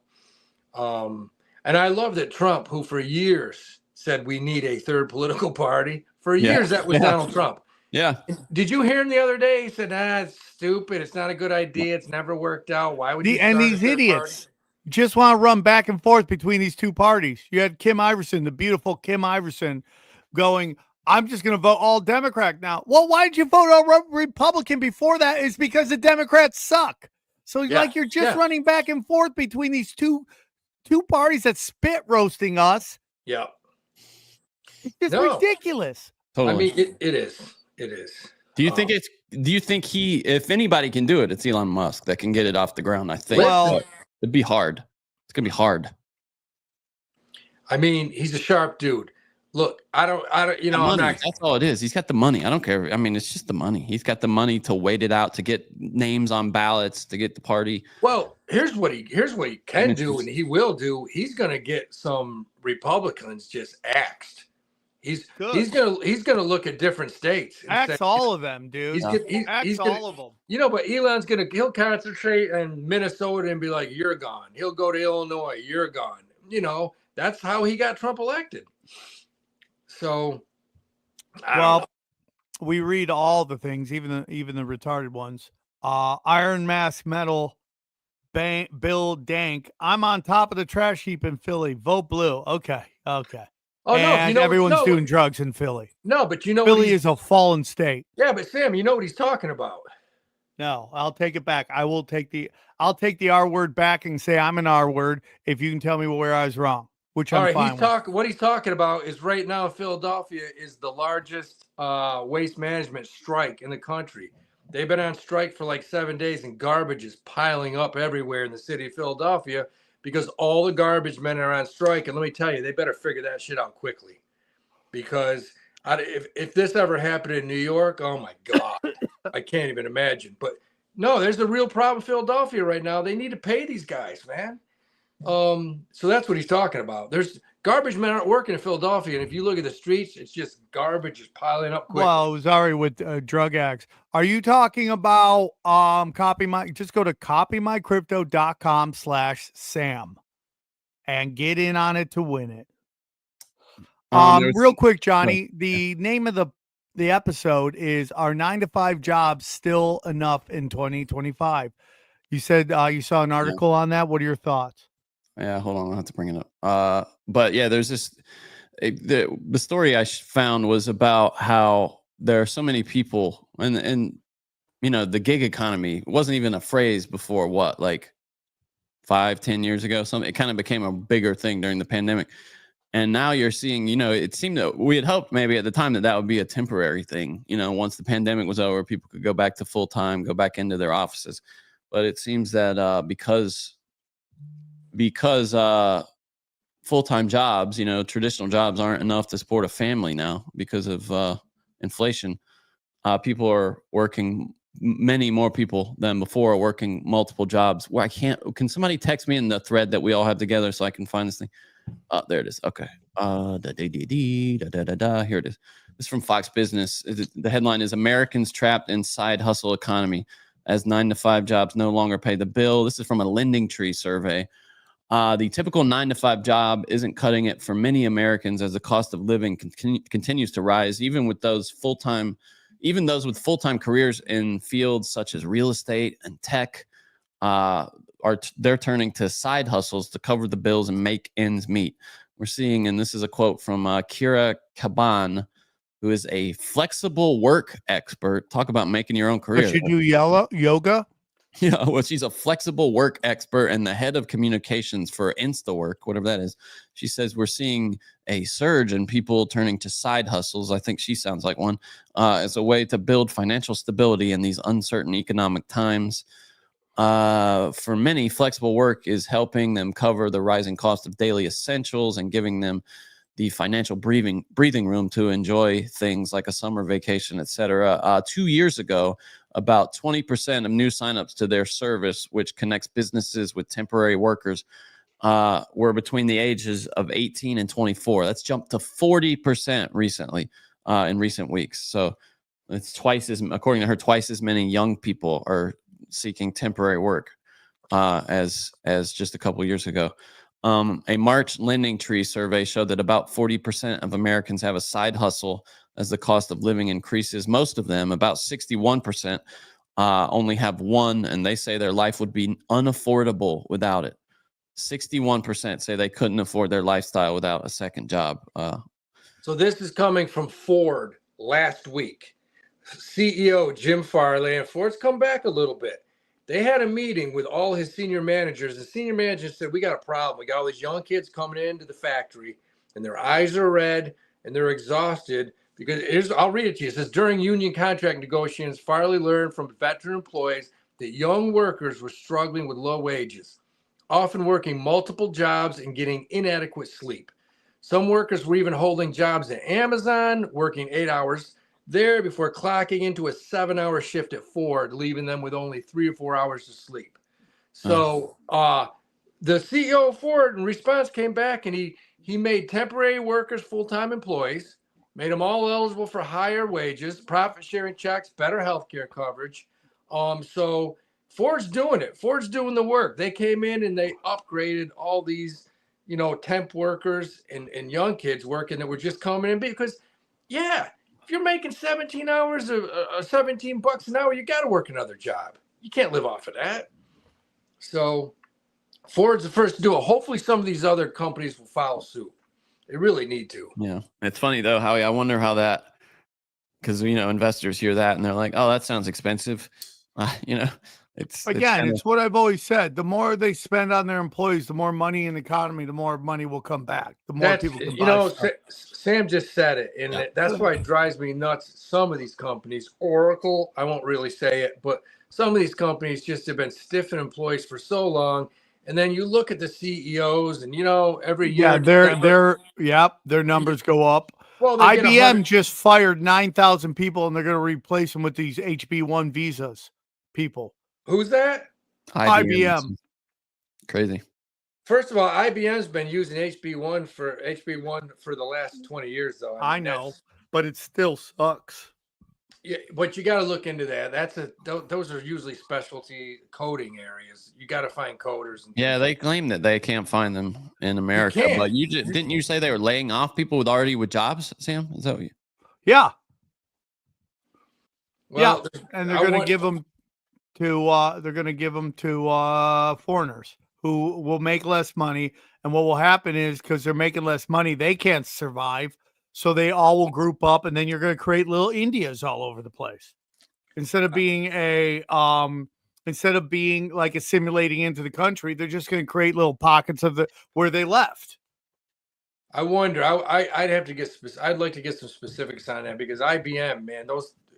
And I love that Trump, who for years said we need a third political party, for years that was Donald Trump. Yeah. Did you hear him the other day? He said, it's stupid. It's not a good idea. It's never worked out. Why would you? And these idiots just want to run back and forth between these two parties. You had Kim Iverson, the beautiful Kim Iverson, going, I'm just going to vote all Democrat now. Well, why did you vote all Republican before that? It's because the Democrats suck. So you're just running back and forth between these two parties that spit roasting us. Yeah. It's just ridiculous. Totally. I mean, it is. It is. Do you think if anybody can do it, it's Elon Musk that can get it off the ground? I think. Well, it'd be hard. It's gonna be hard. I mean, he's a sharp dude. Look, I don't, that's all it is. He's got the money. I don't care. I mean, it's just the money. He's got the money to wait it out, to get names on ballots, to get the party. Well, here's what he can do, and he will do. He's gonna get some Republicans just axed. He's gonna look at different states. Axe all of them, dude. He's all of them. But Elon's he'll concentrate in Minnesota and be like, "You're gone." He'll go to Illinois. You're gone. That's how he got Trump elected. So, we read all the things, even the retarded ones. Iron Mask Metal, Bill Dank. I'm on top of the trash heap in Philly. Vote blue. Okay. Oh, and no, everyone's doing drugs in Philly. No, but Philly is a fallen state. Yeah, but Sam, you know what he's talking about. No, I'll take it back. I'll take the R word back and say I'm an R word if you can tell me where I was wrong, which I'm fine with. What he's talking about is right now Philadelphia is the largest waste management strike in the country. They've been on strike for like 7 days, and garbage is piling up everywhere in the city of Philadelphia, because all the garbage men are on strike. And let me tell you, they better figure that shit out quickly, because if this ever happened in New York, oh my God, I can't even imagine. But no, there's a real problem in Philadelphia right now. They need to pay these guys, man. So that's what he's talking about. There's garbage men aren't working in Philadelphia, and if you look at the streets, it's just garbage is piling up quick. Well, it was already with drug addicts. Are you talking about just go to copymycrypto.com/Sam and get in on it to win it. Real quick, Johnny, the name of the episode is "Are 9-to-5 Jobs Still Enough in 2025?" You said you saw an article on that. What are your thoughts? Yeah, hold on, I'll have to bring it up. But yeah, there's this. The story I found was about how there are so many people, and the gig economy wasn't even a phrase before, like 5-10 years ago. It kind of became a bigger thing during the pandemic, and now you're seeing. It seemed that we had hoped maybe at the time that would be a temporary thing. Once the pandemic was over, people could go back to full time, go back into their offices. But it seems that because full-time jobs, traditional jobs aren't enough to support a family now because of inflation. People are working, many more people than before are working multiple jobs. Where can somebody text me in the thread that we all have together so I can find this thing? There it is. Okay. Here it is. This is from Fox Business. The headline is Americans Trapped in Side Hustle Economy as 9-to-5 jobs no longer pay the bill. This is from a Lending Tree survey. The typical 9-to-5 job isn't cutting it for many Americans as the cost of living continues to rise, even with those with full-time careers in fields such as real estate and tech. They're turning to side hustles to cover the bills and make ends meet. We're seeing, and this is a quote from Kira Kaban, who is a flexible work expert. Talk about making your own career. Does she do yoga? Yeah, well, she's a flexible work expert and the head of communications for InstaWork, whatever that is. She says we're seeing a surge in people turning to side hustles. I think she sounds like one, as a way to build financial stability in these uncertain economic times. For many, flexible work is helping them cover the rising cost of daily essentials and giving them the financial breathing room to enjoy things like a summer vacation, etc. 2 years ago, about 20% of new signups to their service, which connects businesses with temporary workers, were between the ages of 18 and 24. That's jumped to 40% recently, in recent weeks. So it's according to her, twice as many young people are seeking temporary work as just a couple years ago. A March Lending Tree survey showed that about 40% of Americans have a side hustle as the cost of living increases. Most of them, about 61%, only have one, and they say their life would be unaffordable without it. 61% say they couldn't afford their lifestyle without a second job. So this is coming from Ford last week. CEO Jim Farley, and Ford's come back a little bit. They had a meeting with all his senior managers. The senior managers said, we got a problem. We got all these young kids coming into the factory, and their eyes are red, and they're exhausted. Because I'll read it to you. It says, during union contract negotiations, Farley learned from veteran employees that young workers were struggling with low wages, often working multiple jobs and getting inadequate sleep. Some workers were even holding jobs at Amazon, working 8 hours there before clocking into a 7-hour shift at Ford, leaving them with only 3 or 4 hours of sleep. So the CEO of Ford in response came back, and he made temporary workers full-time employees, made them all eligible for higher wages, profit sharing checks, better health care coverage. So Ford's doing it. Ford's doing the work. They came in and they upgraded all these, temp workers and young kids working that were just coming in because, if you're making 17 hours of $17 an hour, you got to work another job. You can't live off of that. So Ford's the first to do it. Hopefully some of these other companies will follow suit. They really need to. Yeah. It's funny though, Howie. I wonder how that, because, investors hear that and they're like, oh, that sounds expensive. It's what I've always said. The more they spend on their employees, the more money in the economy, the more money will come back. The more people can buy stuff. Sam just said it, and that's why it drives me nuts. Some of these companies, Oracle, I won't really say it, but some of these companies just have been stiffing employees for so long. And then you look at the CEOs, and every year, their numbers go up. Well, IBM just fired 9,000 people, and they're going to replace them with these HB1 visas people. Who's that? IBM. Crazy. First of all, IBM's been using HB1 for the last 20 years, though. I know, but it still sucks. Yeah, but you got to look into that. Those are usually specialty coding areas. You got to find coders. Yeah, they claim that they can't find them in America, but didn't you say they were laying off people with jobs, Sam? Is that what you? Yeah. Well, and they're going to give them to foreigners who will make less money. And what will happen is, because they're making less money, they can't survive. So they all will group up, and then you're going to create little Indias all over the place. Instead of being like assimilating into the country, they're just going to create little pockets of where they left. I wonder. I'd have to I'd like to get some specifics on that, because IBM, man,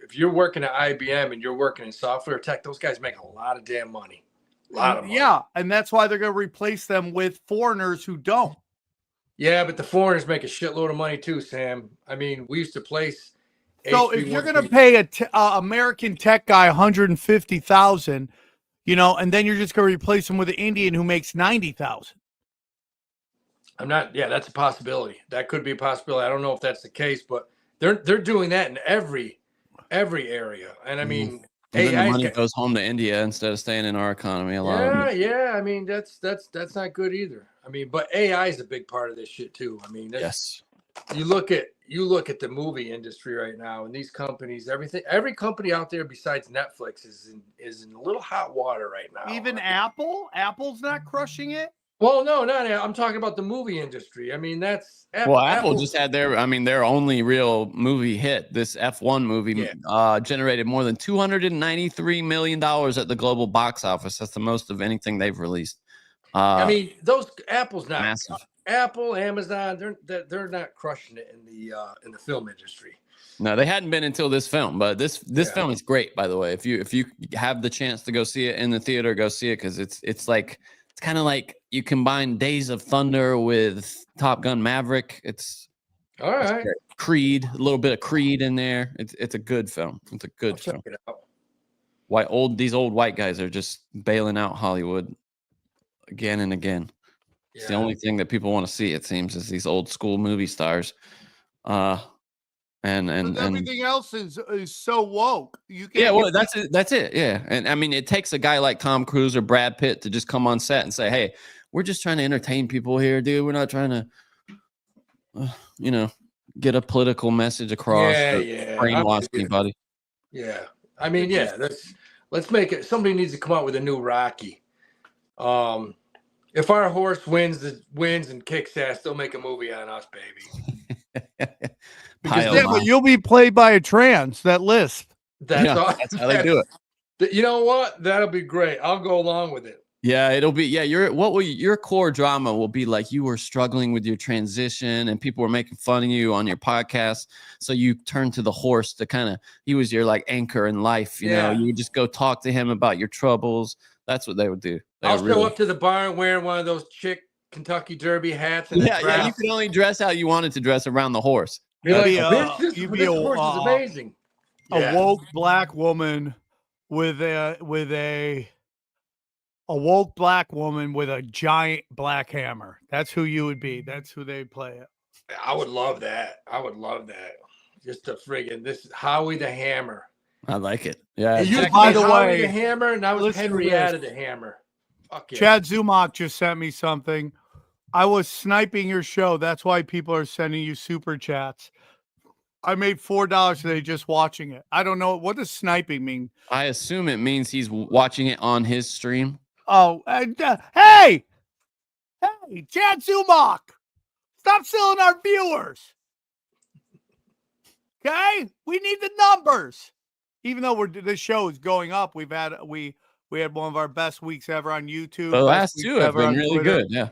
if you're working at IBM and you're working in software tech, those guys make a lot of damn money. A lot of money. Yeah, and that's why they're going to replace them with foreigners who don't. Yeah, but the foreigners make a shitload of money too, Sam. I mean, we used to place. So if you're going to pay a American tech guy 150,000, and then you're just going to replace him with an Indian who makes 90,000. I'm not. Yeah, that's a possibility. That could be a possibility. I don't know if that's the case, but they're doing that in every area. And I mean, And then the money goes home to India instead of staying in our economy. A lot of them. Yeah. I mean, that's not good either. I mean, but AI is a big part of this shit too. I mean, Yes. You look at the movie industry right now, and these companies, every company out there besides Netflix is in a little hot water right now. Even Apple's not crushing it. Well, no, I'm talking about the movie industry. I mean, that's Apple just had their only real movie hit. This F1 movie generated more than $293 million at the global box office. That's the most of anything they've released. I mean, those Apple's not massive. Apple, Amazon, they're not crushing it in the film industry. No, they hadn't been until this film, but this film is great, by the way. If you have the chance to go see it in the theater, go see it, because it's kind of like you combine Days of Thunder with Top Gun Maverick. It's all right. It's Creed, a little bit of Creed in there. It's a good film. It's a good film. Check it out. These old white guys are just bailing out Hollywood again and again. It's the only thing that people want to see, it seems, is these old school movie stars. And everything else is so woke. You can't. Yeah, well, that's it. Yeah, and I mean, it takes a guy like Tom Cruise or Brad Pitt to just come on set and say, "Hey, we're just trying to entertain people here, dude. We're not trying to, get a political message across. Brainwash anybody." Yeah, I mean, let's make it. Somebody needs to come out with a new Rocky. If our horse wins and kicks ass, they'll make a movie on us, baby. But you'll be played by a trans, that lisp. That's how they do it. You know what? That'll be great. I'll go along with it. Yeah, it'll be. Yeah, your core drama will be like you were struggling with your transition and people were making fun of you on your podcast. So you turned to the horse to he was your like anchor in life. You know, you would just go talk to him about your troubles. That's what they would do. I'll show up to the barn wearing one of those chick Kentucky Derby hats. And yeah, you can only dress how you wanted to dress around the horse. This horse is amazing. A woke black woman with a woke black woman with a giant black hammer. That's who you would be. That's who they'd play it. I would love that. Just this is Howie the Hammer. I like it. Yeah. By the Howie way, the Hammer, and I was Henrietta the Hammer. Fuck yeah. Chad Zumach just sent me something. I was sniping your show. That's why people are sending you super chats. I made $4 today just watching it. I don't know. What does sniping mean? I assume it means he's watching it on his stream. Oh, hey, Chad Zumach, stop selling our viewers. Okay, we need the numbers. Even though this show is going up, we had one of our best weeks ever on YouTube. The last two have been really good. Yeah,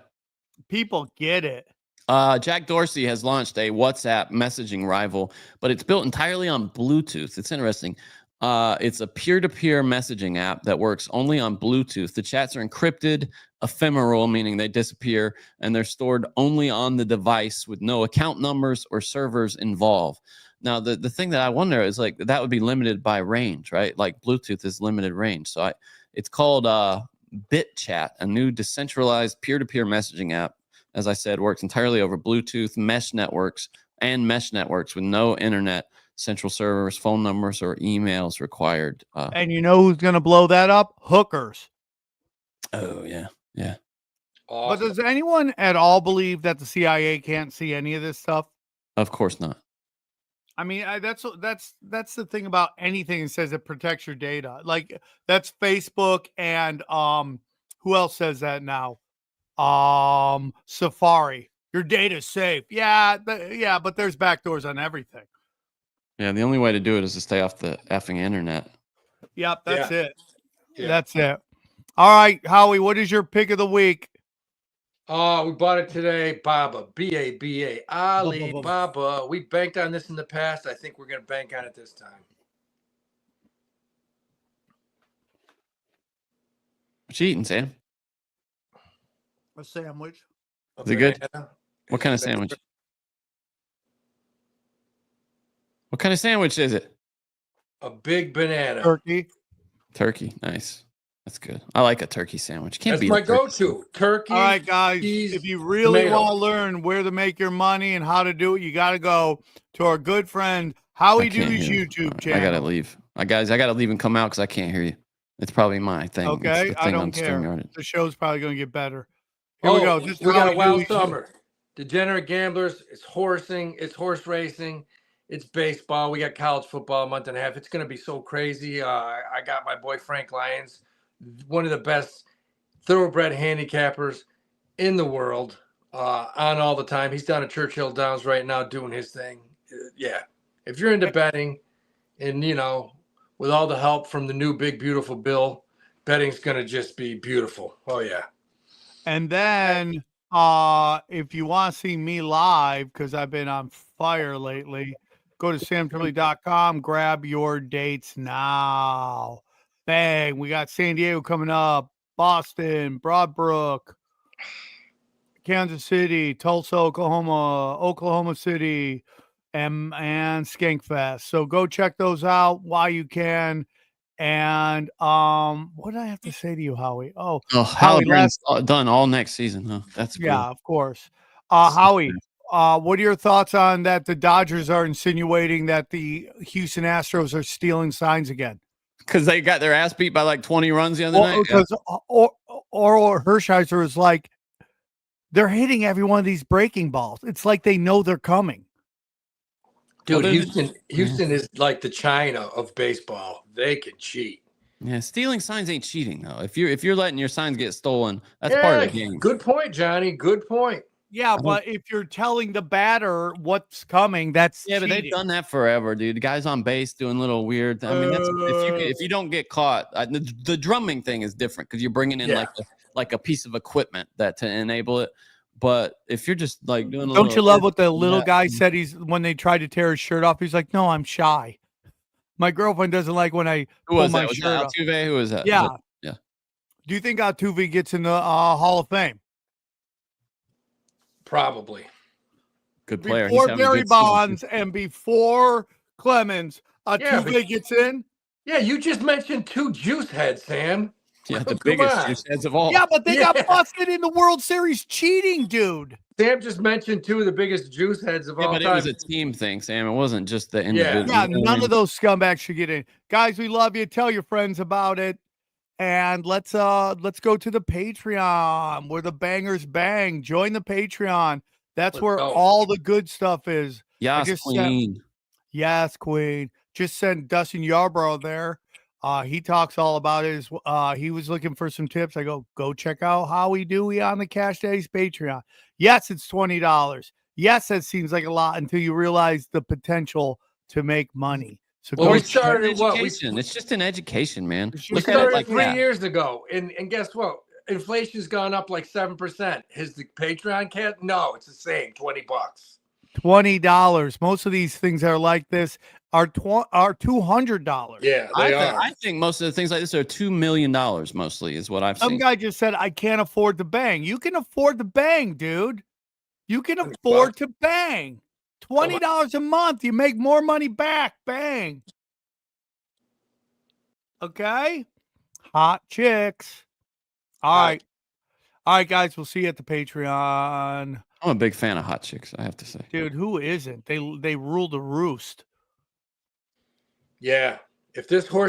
people get it. Jack Dorsey has launched a WhatsApp messaging rival, but it's built entirely on Bluetooth. It's interesting. It's a peer-to-peer messaging app that works only on Bluetooth. The chats are encrypted, ephemeral, meaning they disappear, and they're stored only on the device with no account numbers or servers involved. Now, the thing that I wonder is like that would be limited by range, right? Like Bluetooth is limited range. So it's called BitChat, a new decentralized peer-to-peer messaging app. As I said, works entirely over Bluetooth, mesh networks with no internet, central servers, phone numbers, or emails required. And you know who's going to blow that up? Hookers. Oh, yeah. Yeah. Awesome. But does anyone at all believe that the CIA can't see any of this stuff? Of course not. I mean, that's the thing about anything that says it protects your data. Like that's Facebook and who else says that now? Safari. Your data's safe. Yeah, but there's backdoors on everything. Yeah, the only way to do it is to stay off the effing internet. Yep, that's it. Yeah. That's it. All right, Howie, what is your pick of the week? We bought it today. Baba, B-A-B-A, Alibaba. We banked on this in the past. I think we're going to bank on it this time. What you eating, Sam? A sandwich. Is it good? What kind of sandwich? What kind of sandwich is it? A big banana. Turkey. Turkey. Nice. That's good. I like a turkey sandwich. Can't That's beat my a turkey sandwich. go-to. Turkey. All right, guys. cheese, If you really tomato. want to learn where to make your money and how to do it, you got to go to our good friend Howie I can't Dewey's hear you. YouTube channel. I gotta leave. Guys, I gotta leave and come out because I can't hear you. It's probably my thing. It's Okay, the I thing don't on care. StreamYard. The show's probably going to get better. Here we go. This is We got a Howie wild Dewey's- summer. Degenerate gamblers. It's horsing. It's horse racing. It's baseball. We got college football a month and a half. It's going to be so crazy. I got my boy Frank Lyons, one of the best thoroughbred handicappers in the world, on all the time. He's down at Churchill Downs right now doing his thing. Yeah. If you're into betting and, with all the help from the new big, beautiful bill, betting's going to just be beautiful. Oh, yeah. And then if you want to see me live, because I've been on fire lately, go to samtripoli.com, grab your dates now. Bang. We got San Diego coming up, Boston, Broadbrook, Kansas City, Tulsa, Oklahoma City, and Skankfest. So go check those out while you can. And what did I have to say to you, Howie? Oh, Howie, Halliburton's done all next season, huh? That's cool. yeah, of course. Howie, what are your thoughts on that? The Dodgers are insinuating that the Houston Astros are stealing signs again. Because they got their ass beat by like 20 runs the other night. Because Oral Hershiser is like, they're hitting every one of these breaking balls. It's like they know they're coming. Dude, Houston is like the China of baseball. They can cheat. Yeah, stealing signs ain't cheating though. If you're letting your signs get stolen, that's part of the game. Good point, Johnny. Good point. Yeah, but if you're telling the batter what's coming, that's but cheating. they've done that forever, dude. The guys on base doing little weird. I mean, that's if you don't get caught. The drumming thing is different because you're bringing in like a piece of equipment that to enable it. But if you're just like doing, don't you love what the little guy said? When they tried to tear his shirt off, he's like, "No, I'm shy. My girlfriend doesn't like when I pull my shirt off." Altuve? Who is that? Yeah, yeah. Do you think Altuve gets in the Hall of Fame? Probably. Good player. Before Barry Bonds and before Clemens, Altuve gets in. Yeah, you just mentioned two juice heads, Sam. Yeah, the biggest juice heads of all. Yeah, but they got busted in the World Series cheating, dude. Sam just mentioned two of the biggest juice heads of all time. But it was a team thing, Sam. It wasn't just the individual. Yeah, none of those scumbags should get in. Guys, we love you. Tell your friends about it. And let's go to the Patreon where the bangers bang. Join the Patreon. That's where all the good stuff is. Yes, Queen. Yes, Queen. Just sent Dustin Yarbrough there. He talks all about it. He was looking for some tips. I go check out Howie Dewey on the Cash Daddies Patreon. Yes, it's $20. Yes, that seems like a lot until you realize the potential to make money. So we started It's just an education, man. We started like 3 years ago, and guess what? Inflation's gone up like 7%. Is the Patreon cat? No, it's the same. $20. $20. Most of these things that are like this are $200. Yeah, they are. I think most of the things like this are $2 million mostly is what I've seen. Some guy just said, I can't afford to bang. You can afford to bang, dude. You can afford to bang. $20 a month. You make more money back. Bang. Okay? Hot chicks. All right. All right, guys. We'll see you at the Patreon. I'm a big fan of hot chicks, I have to say. Dude, who isn't? They rule the roost. Yeah. If this horse